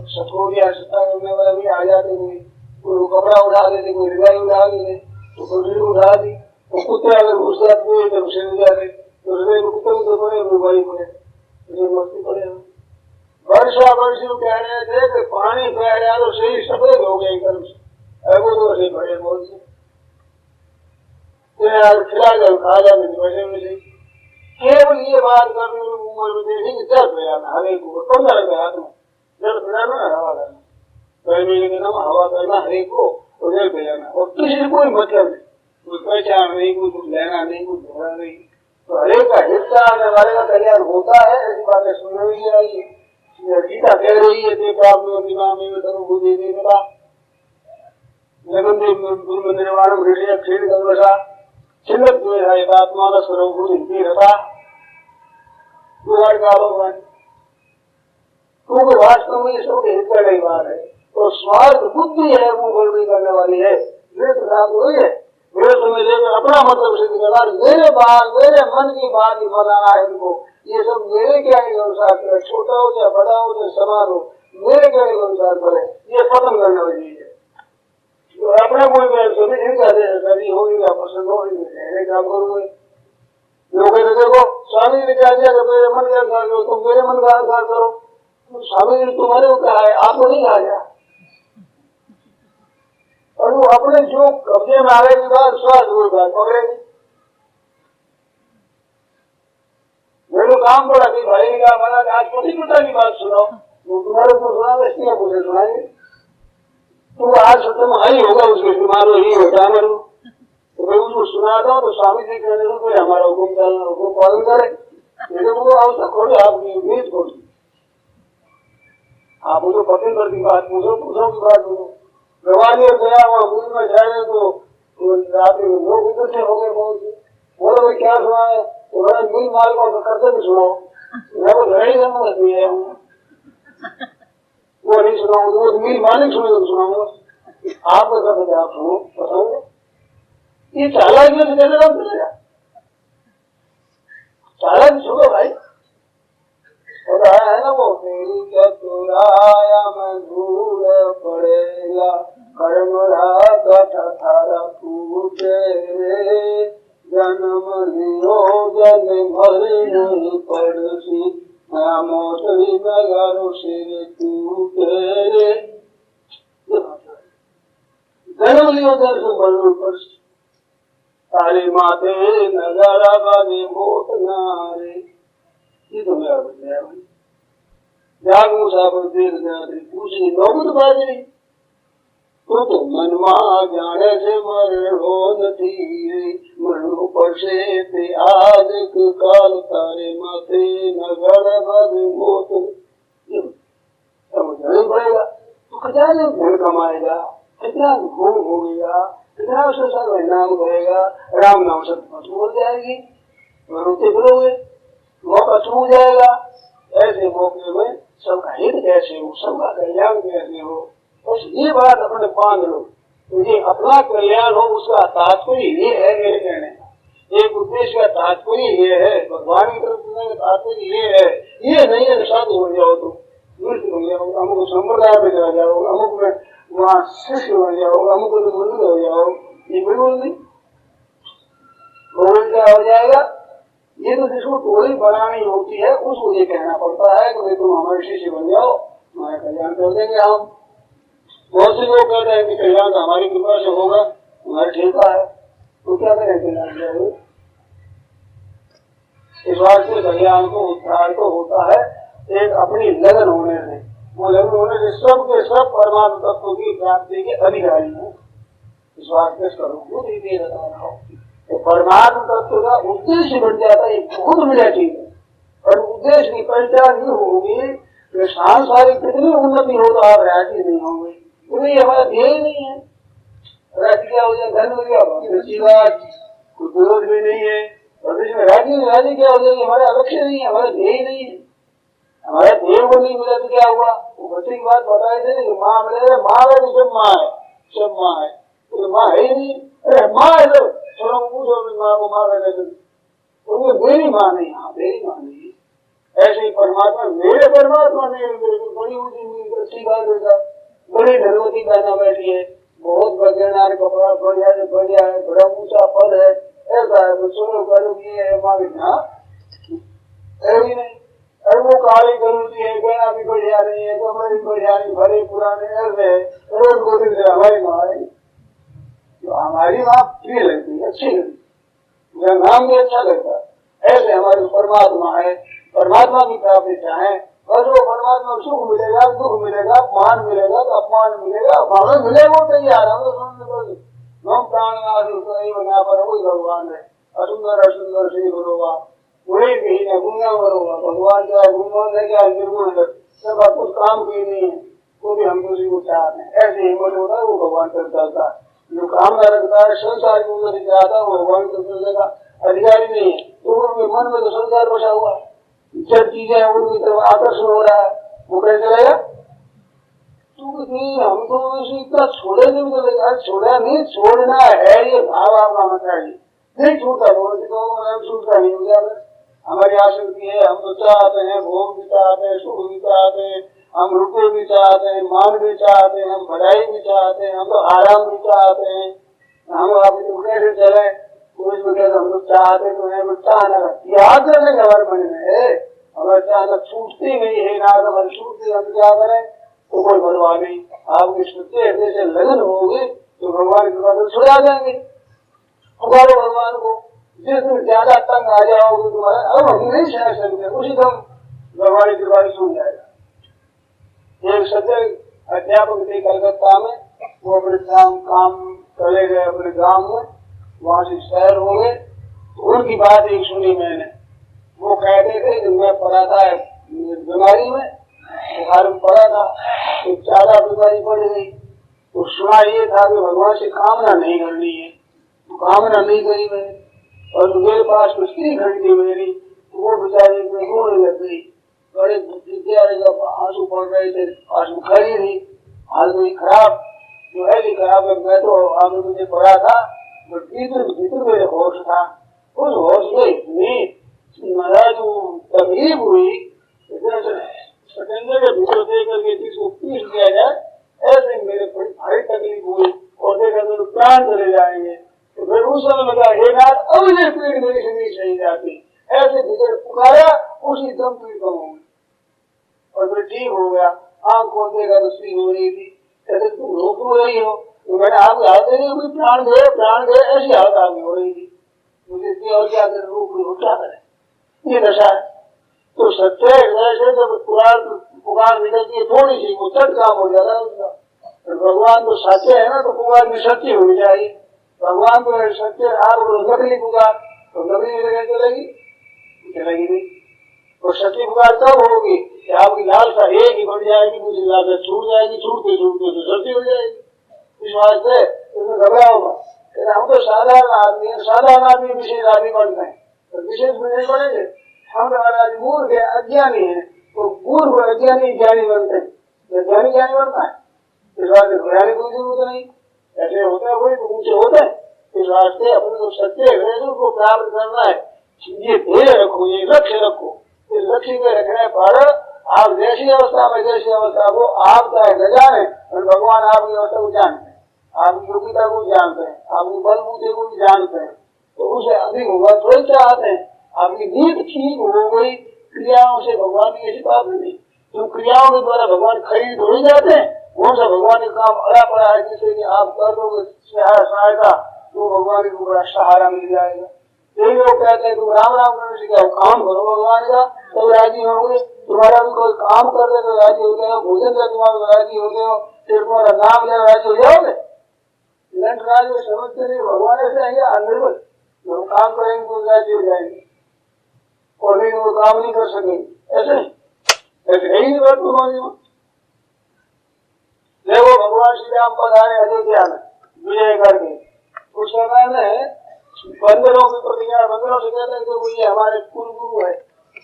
सटोरिया सट्टा करने वाले भी आ जाते थे, कोई कपड़ा उठा देते, कोई रिवाई उठा देते, तो कोई रीढ़ उठा दी, तो कुत्ते अगर घुस जाते तो घुसे जाते, तो हृदय में कुत्ते तो पड़े, मोबाइल पड़े, मस्ती पड़े। वर्षा वर्षी कह रहे थे कि पानी बह रहा तो सही सफेद हो गए कर्म से, वो तो ऐसे बड़े बहुत से खिला जाए, खा जाते वैसे वैसे। केवल ये बात करने में उम्र में देखी कि जल पिलाना, हरे को 15 के हाथ में जल पिलाना, हवा करना, गर्मी के दिनों में हवा करना हरेक को, तो जल पिलाना, और किसी कोई मतलब नहीं, कोई पहचान नहीं, कोई कुछ लेना नहीं, कुछ धोना नहीं, तो हरेक का हिस्सा आने वाले का कल्याण होता है। ऐसी बातें सुनने हुई आई, गीता कह रही है, देखा निर्वाण क्षीण कलवसा छिन्नत द्वेषात्मा स्वरूप रहता भगवान, क्योंकि वास्तव में सबके हित का ही बात है। तो स्वार्थ बुद्धि है वो गड़बड़ी करने वाली है, मेरे समय लेकर अपना मतलब सिद्ध करना, मेरे मन की बात ही बताना है इनको, ये सब मेरे क्या अनुसार करे, छोटा हो चाहे बड़ा हो चाहे समान हो, मेरे क्या अनुसार करे, ये पतन करने वाली है। तो अपना कोई सभी नहीं कहते हैं, कभी होगी या पसंद होगी, काम करोगे। लोग कहते देखो स्वामी ने क्या किया, मेरे मन का अनुसार करो, तुम मेरे मन का अनुसार करो, तो स्वामी ने तुम्हारे को कहा है, आपको नहीं कहा गया। और वो अपने जो कब्जे में आने के बाद स्वास्थ्य कोई बात पकड़ेगी। मेरे काम पड़ा कि भाई ने कहा माना आज पति पिता की बात सुनाओ, वो तुम्हारे को सुना इसलिए मुझे सुनाएंगे, तो आज तुम हाई होगा उसके तुम्हारा ही होता है मरो, तो मैं उसको सुनाता हूँ, तो स्वामी जी कहने को हमारा हुक्म पालन करे, लेकिन वो अवसर खोले, आपकी उम्मीद खोली, आप मुझे पति पर की बात पूछो, पूछो की बात पूछो। भगवान ये गया वहाँ मूल में जाए तो रात में लोग इकट्ठे हो गए, बहुत से बोलो भाई क्या सुना है, तो बड़ा मील माल को करते भी सुनाओ, मैं वो लड़ाई करना नहीं है, वो नहीं सुनाऊंगा, वो मील मालिक सुनेगा तो सुनाऊंगा, आपका करते आप सुनो पसंद। ये चालाक में कैसे काम करेगा, चालाक सुनो भाई, और है ना तेरी चतुराया में धूल पड़ेगा कर्म कठहर पूछे रे जन्म लियो जन भर नहीं पड़सी मोटरी नगर सिर टूटे रे जन्म लियो जन भर नहीं पड़सी तारे माते नगर बने मोत नारे ये तो मेरा बताया भाई जागू साबर देख जाते पूछनी नौबत बाजरी तो मनमा जाने से मरो नहीं मनो पर से ते आज काल तारे माते नगर बने मोत समझना पड़ेगा तो कितना धन कमाएगा कितना भोग होगा कितना उसका सारा नाम करेगा राम नाम से बोल जाएगी रोते फिरोगे मौका छूट जाएगा ऐसे मौके में सबका हित कैसे हो सबका कल्याण कैसे हो बस ये बात अपने बांध लो तो ये अपना कल्याण हो उसका तात्पर्य ये है मेरे कहने का एक उद्देश्य का तात्पर्य ये है भगवान की तरफ से तात्पर्य ये है ये नहीं है साधु हो जाओ तो हो जाओ अमुक संप्रदाय में चला जाओ अमुक में वहाँ शिष्य हो जाओ अमुक में मंदिर हो जाओ ये बिल्कुल नहीं क्या हो जाएगा ये तो जिसको टोली बनानी होती है उसको ये कहना पड़ता है कि तुम हमारे शिष्य बन जाओ हमारा कल्याण कर देंगे हम बहुत से लोग कहते हैं कि कल्याण तो हमारी कृपा से होगा हमारे ठेका है तो क्या करें कल्याण जाए इस बात से कल्याण को उद्धार को होता है एक अपनी लगन होने से वो लगन होने से सब के सब परमात्मा तत्व की प्राप्ति के अधिकारी है इस बात से करो दे बता रहा हूँ तो परमात्मा तत्व का उद्देश्य बन जाता है बहुत बड़ा चीज है और उद्देश्य की पहचान ये होगी कि सांसारिक कितनी उन्नति हो तो आप राजी नहीं होंगे क्योंकि ये हमारा ध्येय नहीं है राजी क्या हो जाए धन हो गया अच्छी बात कोई विरोध भी नहीं है और इसमें राजी क्या हो जाएगी हमारा लक्ष्य नहीं है हमारा ध्येय नहीं है हमारे ध्येय को नहीं मिला तो क्या हुआ वो बच्चे की बात बताए थे कि माँ मिले माँ है सब माँ है सब माँ है तो माँ है ही नहीं अरे माँ है तो थोड़ा पूछो माँ को माँ बैठे तो मेरी माँ नहीं हाँ मेरी माँ नहीं ऐसे ही परमात्मा मेरे परमात्मा नहीं बड़ी ऊंची अच्छी बात है बड़ी धनवती बहना बैठी है बहुत बढ़िया कपड़ा बढ़िया है बड़ा ऊंचा पद है ऐसा है तो सोनो करो ये है माँ हाँ ऐसी नहीं अरे वो काली गलती है गहना भी बढ़िया नहीं है कपड़े भी बढ़िया नहीं भरे पुराने ऐसे रोज को हमारी माँ है तो हमारी माँ प्रिय लगती है अच्छी लगती है नाम भी अच्छा लगता है ऐसे हमारे परमात्मा है परमात्मा की प्राप्ति चाहे और जो परमात्मा सुख मिलेगा दुख मिलेगा मान मिलेगा तो अपमान मिलेगा हमें मिलेगा तैयार हम तो हम प्राणनाथ बना पर वही भगवान है असुंदर असुंदर श्री भगवा वही कहीं ना गुंगा बरोगा भगवान क्या गुणवान है क्या निर्गुण है सब कुछ काम की नहीं है वो भी हम दूसरी को चाहते हैं ऐसे हिम्मत होता है वो भगवान कर चलता है जो काम न रखता है संसार की उन्नति चाहता है वो भगवान कर चलने का अधिकारी नहीं है तो उनके मन में तो संसार बसा हुआ है जब चीजें उनकी तरफ आकर्षण हो रहा है वो कैसे चलेगा हम तो इतना छोड़ेंगे भी तो छोड़ा नहीं छोड़ना है ये भाव आपका होना चाहिए नहीं छूटता तो छूटता नहीं हो जाता हमारी आसक्ति है हम तो चाहते हैं भोग भी चाहते हैं सुख भी चाहते हैं हम रुपये भी चाहते हैं मान भी चाहते हैं हम बढ़ाई भी चाहते हैं हम तो आराम भी चाहते हैं हम आप तो कैसे चले हम लोग चाहते तो है चाहना त्याग करने के हमारे मन में है हमारे चाहना छूटती नहीं है ना हमारी छूटती हम क्या करें तो कोई परवाह नहीं आपकी सच्चे हृदय से लगन होगी तो भगवान की बात छुड़ा देंगे पुकारो भगवान को जिस दिन ज्यादा तंग आ जाओगे तुम्हारा अब हम नहीं सह सकते उसी दम भगवान की बात सुन जाएगा एक सज्जन अध्यापक थे कलकत्ता में वो अपने काम चले गए अपने गांव में वहां से शहर हो गए तो उनकी बात एक सुनी मैंने वो कहते थे कि मैं पढ़ा था बीमारी में बुखार में पड़ा था तो ज्यादा बीमारी बढ़ गई तो सुना ये था कि भगवान से कामना नहीं करनी है तो कामना नहीं करी मैंने और मेरे पास कुछ 3 घंटे मेरी तो वो बेचारी रोने लग गई बड़े जब आंसू पड़ रहे थे आंसू खड़ी रही हाल में खराब जो है भी खराब है मैं तो आगे मुझे पड़ा था भीतर मेरे होश था उस होश में इतनी महाराज तकलीफ हुई सटेंडर के भीतर दे करके जिसको पीस दिया जाए, ऐसे मेरे बड़ी भारी तकलीफ हुई और देखा तो प्राण चले जाएंगे। तो फिर उस समय लगा हे नाथ अब ये पीड़ मेरी से नहीं सही जाती, ऐसे भीतर पुकारा, उसी दम पीड़ कम हो गई और फिर ठीक हो गया। आंख खोल देखा तो स्त्री हो रही थी, कहते तुम रोक रो रही हो, तो मैंने आप याद नहीं हुई प्राण गए ऐसी हालत आगे हो रही थी। मुझे इसलिए और क्या करें, रोक रो क्या करें, ये दशा है। तो सच्चे हृदय से जब पुकार निकलती है थोड़ी सी, वो चट काम हो जाता है उसका। तो भगवान तो सच्चे है ना, तो पुकार में सच्ची होनी चाहिए। भगवान तो सच्चे, आप नकली पुकार तो नकली में जगह चलेगी नहीं। तो सच्ची पुकार तब होगी कि आपकी लालसा एक ही बढ़ जाएगी, दूसरी लालसा छूट जाएगी, छूटते छूटते तो सच्ची हो जाएगी। इस वास्ते इसमें घबराओगा, हम तो साधारण आदमी है, साधारण आदमी विशेष आदमी बनते हैं, तो विशेष में नहीं बनेंगे। हम आज मूर्ख है, अज्ञानी है, तो मूर्ख अज्ञानी ज्ञानी बनते हैं, ज्ञानी ज्ञानी बनता है। इस वास्ते घबराने की जरूरत नहीं, ऐसे होता है कोई तो ऊंचे होते हैं। इस वास्ते अपने को सत्य हृदय को प्राप्त करना है, ये ध्येय रखो, ये लक्ष्य रखो। इस लक्ष्य के रखने पर आप जैसी अवस्था में जैसी अवस्था को आप चाहे न जाने, और भगवान आपकी अवस्था को जानते हैं, आपकी योग्यता को जानते हैं, आपकी बलबूते को भी जानते हैं, तो उसे अधिक होगा थोड़ी चाहते हैं। आपकी नीति ठीक हो गई, क्रियाओं से भगवान की ऐसी बात नहीं। तो क्रियाओं के द्वारा भगवान खरीद हो जाते हैं, कौन सा भगवान का काम अड़ा पड़ा है जिससे कि आप कर दोगे सहायता, तो भगवान को बड़ा सहारा मिल जाएगा। यही लोग कहते हैं तुम राम राम करने से क्या काम करो भगवान का, तो राजी होंगे। तुम्हारा भी कोई काम कर दे तो राजी हो गए, भोजन का तुम्हारा राजी हो गए, फिर तुम्हारा नाम ले राजी हो जाओगे। राज समझते नहीं, भगवान ऐसे आएंगे अनिर्बल, जो काम करेंगे तो राजी हो जाएंगे और नहीं वो काम नहीं कर सकेंगे। ऐसे यही बात उन्होंने देखो भगवान श्री राम पधारे अयोध्या में विजय करके, उस समय में बंदरों की प्रतिज्ञा, बंदरों से कहते हैं कि ये हमारे कुल गुरु है,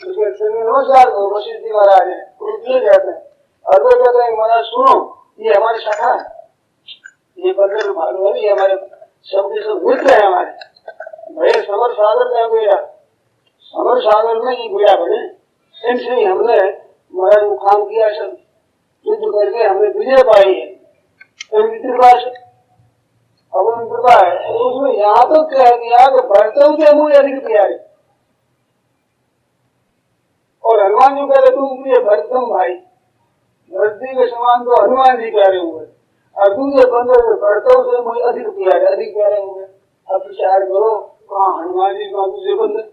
उसके नमस्कार करो, वशिष्ठ जी महाराज है, गुरु दिए जाते हैं। और वो कहते हैं महाराज सुनो, ये हमारी शाखा है, ये बंदर भालू है, ये हमारे सबके सब मित्र है हमारे भाई। समर सागर का बेड़ा, समर सागर में ये बेड़ा बने, इनसे ही हमने महाराज को काम किया, सब युद्ध करके हमने विजय पाई है इनकी कृपा से। अब उनकी कृपा है, उसमें यहाँ तो कह दिया कि भरतों के मुँह अधिक प्यारे, और हनुमान जी कहते तुम प्रिय भरतम भाई, भरत जी के समान तो हनुमान जी प्यारे हुए, और दूसरे बंदर भरतों से मुझे अधिक प्यारे हुए। अब विचार करो, कहाँ हनुमान जी कहाँ दूसरे बंदर,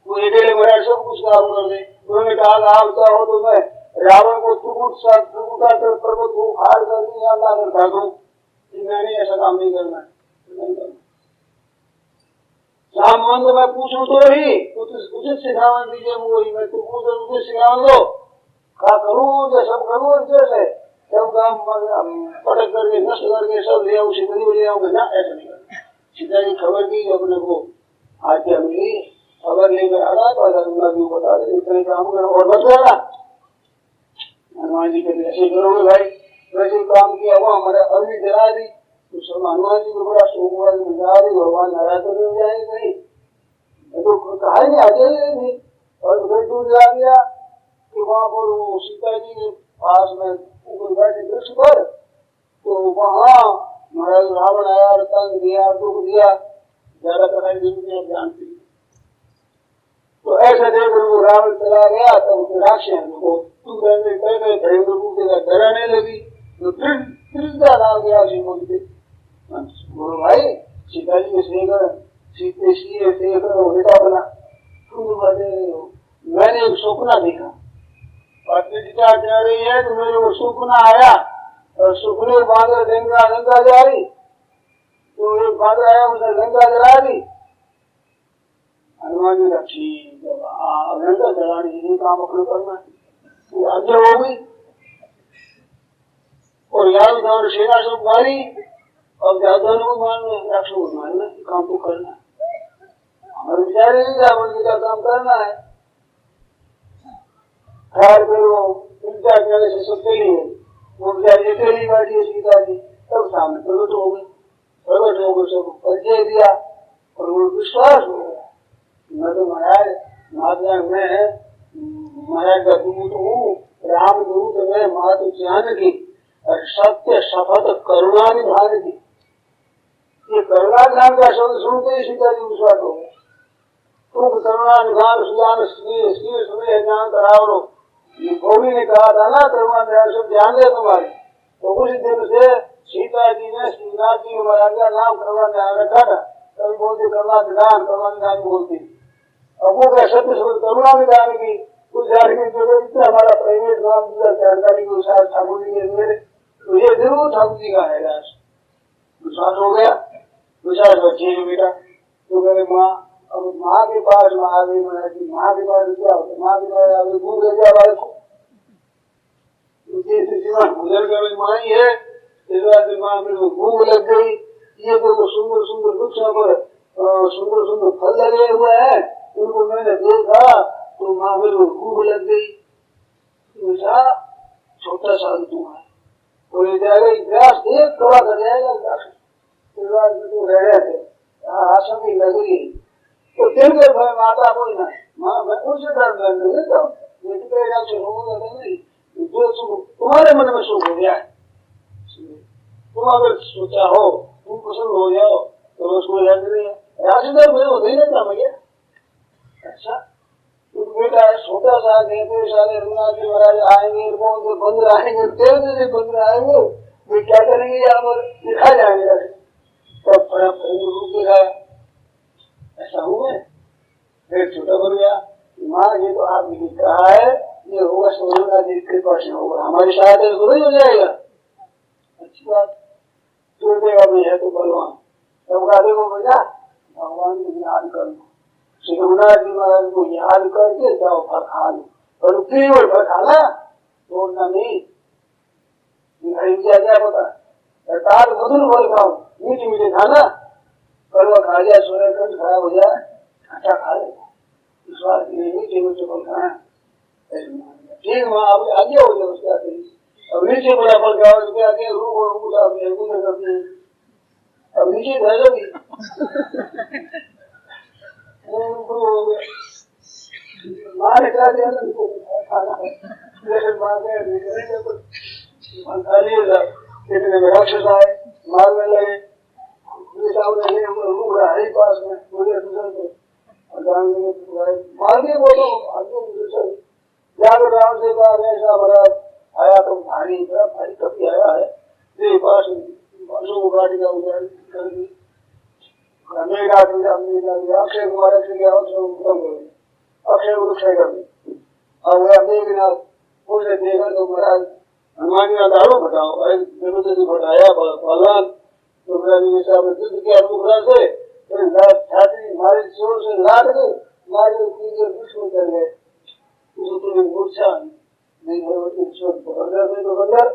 वो अकेले महाराज सब कुछ काम कर दे। उन्होंने कहा आप चाहो तो मैं रावण को टुकड़ा पर्वत को उखाड़ कर दूं, मैंने ऐसा काम नहीं करना। सामान तो मैं पूछूं तो ही उचित सिखावन दीजिए, वही मैं तुम पूछ उचित सिखावन दो, क्या करूँ जो सब करूँ, जैसे सब काम पटक करके नष्ट करके सब ले आऊँ, सीधी ले आऊँगा ना, ऐसा नहीं करना। सीधा की खबर दी जो अपने को आज्ञा मिली, खबर लेकर आ रहा तो बता दे इतने काम करो और बच जाएगा। हनुमान जी कहते ऐसे करोगे भाई, वैसे काम किया हुआ हमारे अग्नि जला दी, तो सब हनुमान जी को बड़ा शोक हुआ, जला दी, भगवान नाराज तो नहीं जाएंगे कहीं, तो कहा नहीं आते नहीं। और फिर दूर जला दिया कि वहाँ पर वो सीता जी के पास में ऊपर बैठे वृक्ष पर, तो वहाँ महाराज रावण आया, तंग दिया, दुख दिया, ज्यादा कठिन जिंदगी जानती। तो ऐसा देखकर वो रावण चला गया, तब तो राक्षस को डराने लगी, तो फिर नाम गया बोलते बोलो भाई सीता जी के शेखर सीते शेखर बेटा बना, मैंने एक सपना देखा, पत्रिका कह रही है कि मेरे को सपना आया और सुपने बांधर गंगा जा रही, तो एक बांधर आया उसने गंगा जला दी। हनुमान जी का ठीक है, गंगा जलानी यही काम अपने करना है, आज्ञा हो गई। और यार सेना सब मारी, अब ज्यादा को मारना, राक्षस को मारना, काम तो करना है, हमारे विचार नहीं रावण जी का काम करना है। खैर फिर वो चिंता करने से सब चली गई, वो बेचारी अकेली बैठी है सीता जी, तब सामने प्रकट हो गई, सब परिचय दिया और वो विश्वास हो गया, मैं तो महाराज महात्मा में महाराज का दूत हूँ, रामदूत में मात जानकी और सत्य शपथ करुणा निधान की। ये करुणा निधान का शब्द सुनते ही सीता जी विश्वास हो गया। तुम करुणा निधान सुजान स्त्री सुने ज्ञान करावरो, ये गौरी ने कहा था ना करुणा निधान सब ध्यान दे तुम्हारी। तो उस दिन से सीता जी ने श्रीनाथ जी महाराज का नाम करुणा निधान रखा था। कभी बोलते करुणा निधान बोलती। अब वो क्या सत्य शब्द करुणा निधान की कुछ जानकारी जो इतना हमारा प्राइवेट नाम दिया जानकारी को शायद ठाकुर जी के मेरे, तो ये जरूर ठाकुर जी का है। विश्वास हो गया, विश्वास बच्चे है बेटा। तो कहते माँ, अब माँ के पास आ गई महाराज जी, माँ के पास क्या होता है, माँ के पास आ गई भूख लग गया बालक को, भोजन कर माँ ही है। इस बात माँ मेरे को भूख लग गई, ये तो सुंदर सुंदर वृक्षों पर सुंदर सुंदर फल लगे हुए हैं, उनको मैंने देखा तो माँ मेरे को भूख लग गई। बेटा छोटा सा तू है, बोले जाएगा ग्रास एक कड़ा कर जाएगा ग्रास। तो रह रहे थे आश्रम की लग रही, तो दिन के भय माता कोई ना माँ, मैं उनसे डर नहीं देता हूँ, नहीं जो सुख तुम्हारे मन में सुख हो गया है, तुम अगर सोचा हो तुम पसंद हो जाओ तो उसको याद नहीं है। राशिदार मैं नहीं लेता भैया। अच्छा बेटा छोटा सा कहते सारे रघुनाथ जी महाराज आएंगे, बंदर आएंगे, तेरे जैसे बंदर आएंगे, वे क्या करेंगे यहाँ पर दिखा जाएंगे। तब बड़ा रूप दिखाया, ऐसा हुआ फिर छोटा बन गया। माँ ये तो आपने भी कहा है, ये होगा रघुनाथ जी की कृपा से होगा, हमारी सहायता तो नहीं हो जाएगा। अच्छी बात, तो देगा भी है तो बलवान। तब कहा देखो बेटा भगवान को याद कर लो, श्री रघुनाथ जी महाराज को याद करके जाओ फल खा लो, पर केवल फल खाना छोड़ना नहीं। क्या पता सरकार मधुर फल खाओ, मीठे मीठे खाना, कड़वा खा जाए सोया कंठ खराब हो जाए, खट्टा खा ले, विश्वास नहीं मीठे मीठे फल खाना। ठीक वहाँ आप आगे हो जाए उसके आगे, अब नीचे बड़ा फल खाओ उसके आगे रूप और ऊँचा करते हैं, अब नीचे धरोगी माँ ने कहा इतने में राक्षस आए मारने लगे, पास में मार दिए वो तो जाकर राम से कहा ऐसा महाराज आया तो भारी भारी कभी आया है, ये पास को गाड़ी का उजाड़ कर दी, अक्षय कुमार अक्षय वृक्ष कर दी। अब देखना उसने देखा तो महाराज हनुमान जी दारू बताओ से बताया भगवान तो युद्ध किया से छात्री मारे जोर से लाट गई, मारे दुश्मन कर गए, मूर्छा नहीं पकड़ गए तो बंदर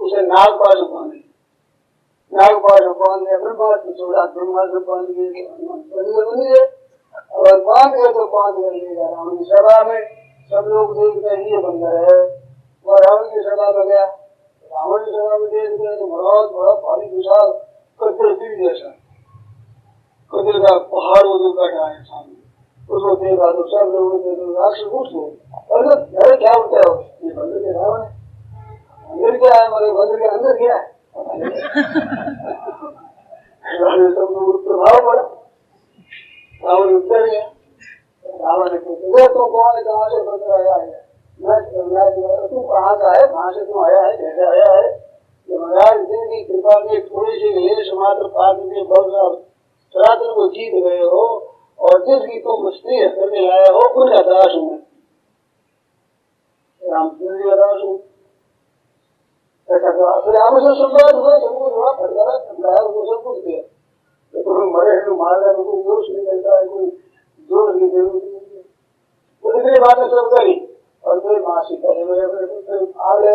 उसे नाग पास बांधे, नाग पास बांध गया, ब्रह्मास्त्र छोड़ा, ब्रह्मास्त्र बांध गए और बांध गए तो बांध कर लेगा रावण की सभा में। सब लोग देखते हैं ये बंदर है, वह रावण की सभा में गया, रावण की सभा में देख गए तो बहुत बड़ा भारी विशाल कद्र जैसा कद्र का पहाड़ वो बैठा है सामने, उसको देखा तो सब लोग राष्ट्र पूछ गए अरे क्या होता है, ये बंदर के रावण है, अंदर क्या है, हमारे बंदर के अंदर क्या है, सब लोग प्रभाव पड़ा, रावण उतर गया। रावण ने पूछा तो कौन है, कहाँ से बंदर आया है, तू कहाँ का है, कहाँ से तू आया है, कैसे आया है। महाराज जिनकी कृपा में थोड़ी सी लेश मात्र पाप के बल सनातन को जीत गए हो और जिसकी तुम स्त्री करके लाए हो उनका दास हूँ, रामचंद्र जी का दास हूँ। राम से संवाद हुआ, सबको हुआ, फटकारा ठंडाया, वो सब कुछ दिया, तो तुम्हें मरे मार रहे कोई जोश नहीं मिलता है, कोई जोश की जरूरत नहीं है, तो इतनी बातें सब करी और फिर माँ सीता आ गए,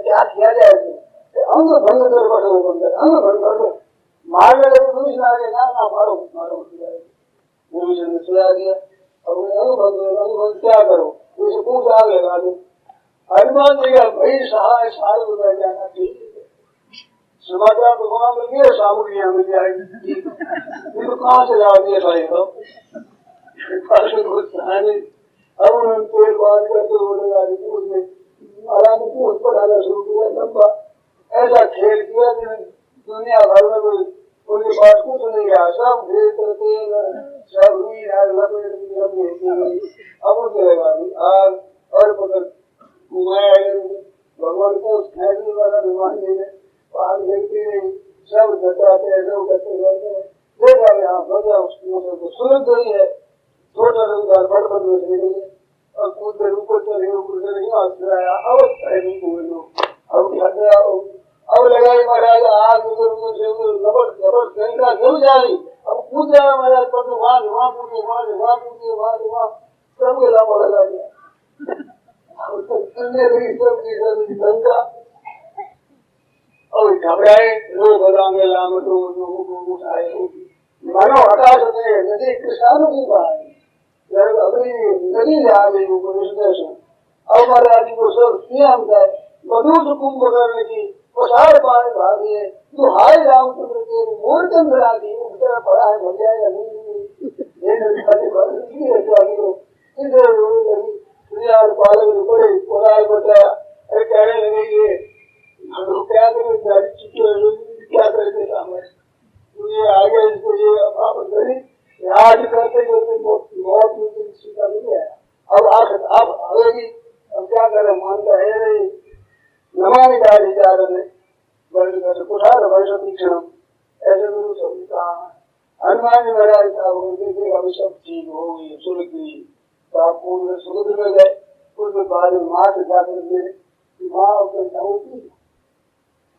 क्या किया जाए, अंग भंग कर बसो बंदर, अंग भंग कर दो, मारने लगे पुलिस आ गए, ना मारो मारो, पुलिस ने सुना दिया, और अंग भंग क्या करो, उसे पूछ आ लगा दो। हनुमान जी का भाई सहाय साल में जाना ठीक है, समाचार तो वहां मिल गया, सामग्रियां मिल जाएगी, तो कहाँ से ला दिया भाई को, अब उन्होंने तेल बात करते बोलेगा उसमें लंबा ऐसा खेल किया कि दुनिया भर में कोई उनके पास कुछ नहीं रहा, सब ढेर करते सब रुई आग लपेट दी लंबी होती गई। अब उसे लगा आग और पकड़ घुमाया भगवान को फैसले वाला विमान देने आग देखते नहीं, सब घटाते हैं, सब करते करते देखा यहाँ बजा उसको सुलझ गई है, छोटा रंगदार बड़ बड़ में गई है और कूद कर ऊपर चले ऊपर से नहीं आया। अब नहीं बोल लो, अब क्या गया, अब लगाई महाराज आग उधर उधर से उधर लपट लपट गंगा गिर जा रही। अब कूद जाए महाराज पर वहां कूदे वहां कूदे वहां सब के लाभ लगा दिया। गंगा और घबराए रो बदांगे लाम तो उठाए मानो हताश होते नदी किसानों की बात जब अभी नदी ले आ गई वो ऋषिकेश अब महाराज को सब किया मधुर कुंभकर्ण की प्रसार पाए भागे तो हाय रामचंद्र के मूर्तन आदि बेचारा पड़ा है भर जाएगा नहीं पालक बड़े कोलाल बताया अरे कहने लगे ये क्या करें क्या करके काम है ये आगे इसको ये आप करी आज करते करते बहुत सीधा नहीं है। अब आगे अब क्या करें मानता है नहीं नमामि दारिचारणे कुठार वर्ष तीक्षण ऐसे गुरु सभी कहा हनुमान जी महाराज का अभी सब ठीक हो गई सुलझ गई तो आप पूरे समुद्र में गए उसके बाद माँ से जाकर मेरे माँ अपने जाऊंगी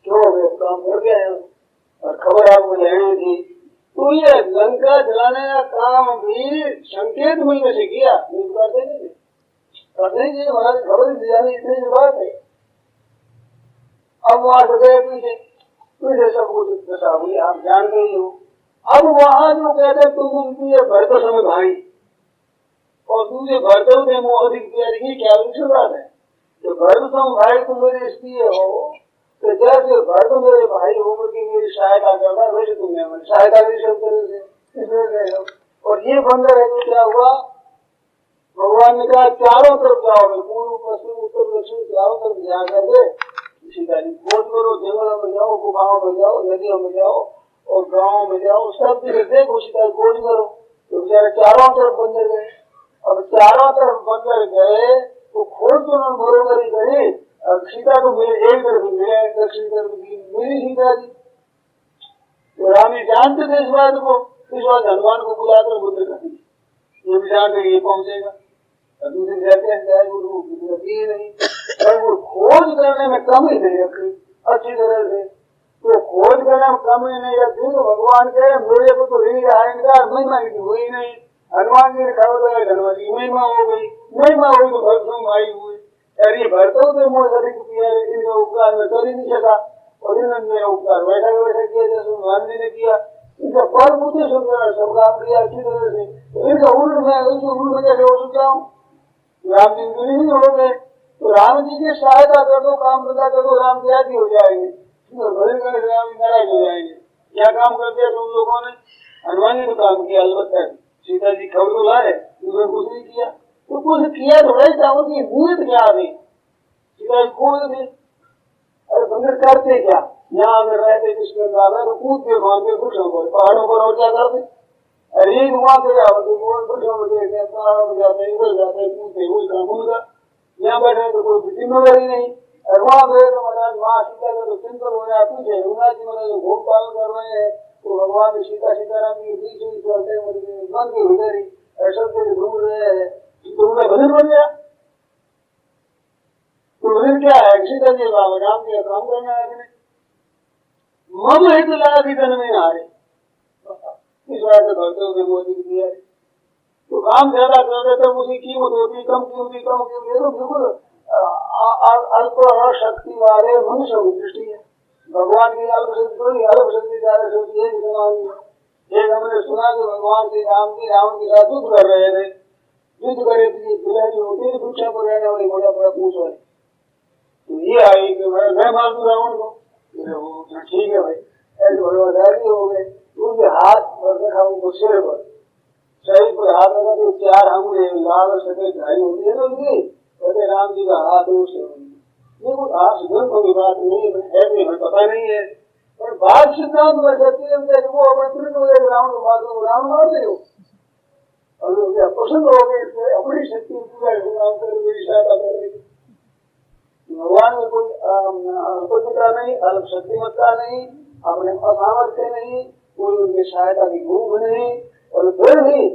क्यों गए काम कर गए और खबर आपको लेनी थी तो ये लंका जलाने का काम भी संकेत मिलने से किया करते नहीं महाराज खबर दी जानी इतनी बात है। अब वहां से गए पीछे सब कुछ दशा हुई आप जान गई हो। अब वहां जो कहते तुम ये भरत समय भाई और दूसरे भरत थे मोह अधिक प्यारी की क्या विषय बात है तो भरत समय भाई तुम मेरे इसलिए हो तो जैसे भरत मेरे भाई होकर की मेरी सहायता करना वैसे तुमने मेरी सहायता भी सब तरह से इसमें गए हो। और ये बंदर है तो क्या हुआ भगवान ने कहा चारों तरफ जाओगे पूर्व पश्चिम उत्तर दक्षिण चारों तरफ जा करके सीता जी खोज करो जंगलों में जाओ गुफाओं में जाओ नदियों में जाओ और गाँव में जाओ सब जगह देखो सीता खोज करो तो बेचारे चारों तरफ बंदर गए। अब चारों तरफ बंदर गए तो खोज तो उन्होंने बरोबर ही करी अब सीता को मिले एक तरफ मिले दक्षिण तरफ मिली सीता जी तो राम जानते थे इस बात को इस बात हनुमान को बुलाकर बुद्ध कर ये भी जानते ये पहुंचेगा दूसरे कहते हैं चाहे वो नहीं और वो खोज करने में कमी नहीं रखी अच्छी तरह से तो खोज करने में कमी नहीं रखी तो भगवान कहे मेरे को तो रही रहा इनकार महिमा की हुई नहीं। हनुमान जी ने खबर लगाई हनुमान जी महिमा हो गई महिमा हुई तो भरत भाई हुए यार ये भरतों के मोह अधिक प्यारे इनका उपकार में कर ही नहीं सका और इन्होंने मेरा उपकार बैठा किया जैसे हनुमान जी ने किया इनका फल मुझे सुनकर सब काम किया अच्छी तरह से तो इनका उल्ट में कैसे हो सकता हूँ राम जी नहीं हो गए तो राम जी की सहायता कर दो काम धंधा कर दो राम त्यागी हो जाएंगे राम नाराज हो जाएंगे। क्या काम कर दिया तुम लोगों ने हनुमान जी ने काम किया अलबत्ता सीता जी खबर तो लाए तुमने कुछ नहीं किया तो कुछ किया तो वही था उनकी नीयत क्या थी सीता जी खोज थी अरे बंदर करते क्या यहाँ में रहते किसके तो कूद के भाग वृक्षों पर पहाड़ों पर और क्या करते अरे वहां से वृक्षों में देखते पहाड़ों में जाते इधर जाते कूदते वही काम उनका यहाँ बैठे तो कोई जिम्मेदारी नहीं और वहां गए तो महाराज वहाँ सीता का तो चिंतन हो रहा पूछे हनुमान जी महाराज भोग पालन कर रहे हैं तो भगवान सीता सीताराम की बीच बीच चलते मन की हुई ऐसा घूम रहे हैं तो उनका भजन बन गया तो भजन क्या है सीता जी राम जी का काम करना है अपने मम हित लगा भी धन में हारे इस बात से भरते हुए मोदी दिया तो काम ज्यादा कर देते उसकी कीमत होती कम कीमती तो बिल्कुल अल्प शक्ति वाले मनुष्य की दृष्टि है भगवान की अल्प शक्ति ज्यादा सोची है एक हमने सुना कि भगवान श्री राम जी रावण के साथ युद्ध कर रहे थे युद्ध करे बिलाड़ी होती है वृक्षों पर रहने वाली बड़ा बड़ा पूछ है तो ये आई कि मैं मार दूं रावण को ठीक है भाई ऐसे भगवान हो गए उनके हाथ पर देखा उनको सिर पर शरीर पर हाथ लगा तो 4 अंगुली लाल और सफेद धारी होती है ना उनकी कहते राम जी का हाथ ये कोई आज ग्रंथों की बात नहीं है, हमें पता नहीं है, पर बात सिद्धांत में सत्य है वो अपने रावण मार रहे हो और प्रसन्न हो गए, अपनी शक्ति पूरी सहायता कर रही। भगवान में कोई अल्पता नहीं, अल्प शक्तिमत्ता नहीं, अपने असामर्थ्य नहीं, कोई उनकी सहायता की भूख नहीं, और फिर भी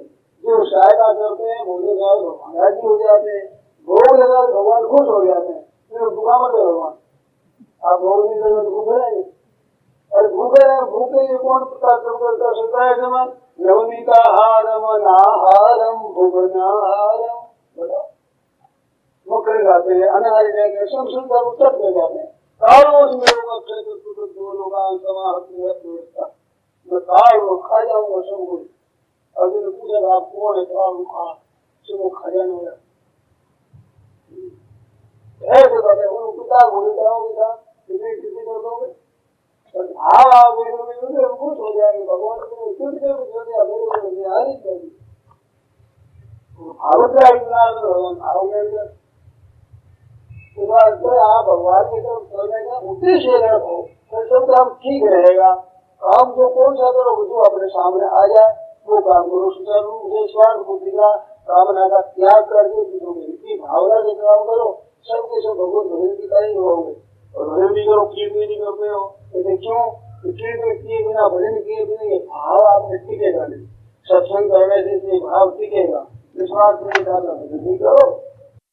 जो सहायता करते हैं भोले भगवान राजी हो जाते हैं, भोग लगा भगवान खुश हो जाते हैं। फिर भूखा मत है भगवान, आप भोग नहीं लगा तो भूखे रहेंगे, और भूखे रहे भूखे लिए कौन कर सकता है जमन नवनीता हारम नाहारम भुवनाहारम, बताओ मुकर गाते हैं अनाहार जाएंगे सब सुंदर उत्तर में जाते हैं। कालों में दो लोग मैं काल खा जाऊंगा सब कुछ। अभी तो पूछा आप कौन है, काल खा सब खा जाने वाला ऐसे बात है। उन पिता बोले पिता किसी कर दोगे भाव आप खुश हो जाएंगे, भगवान आप भगवान की तरफ चलने का उद्देश्य रखो, फिर सब काम ठीक रहेगा। काम जो कौन सा करो जो अपने सामने आ जाए वो काम करो, सुचारू रूप से स्वार्थ बुद्धि का कामना का त्याग करके इसी भावना से काम करो, सबके सब भगवत भजन की तरह ही होंगे। और भजन भी करो, कीर्तन नहीं करते हो, लेकिन क्यों? कीर्तन किए बिना भजन किए बिना ये भाव आपने टिकेगा नहीं। सत्संग करने से भाव टिकेगा, विश्वास नहीं डालना भजन नहीं करो।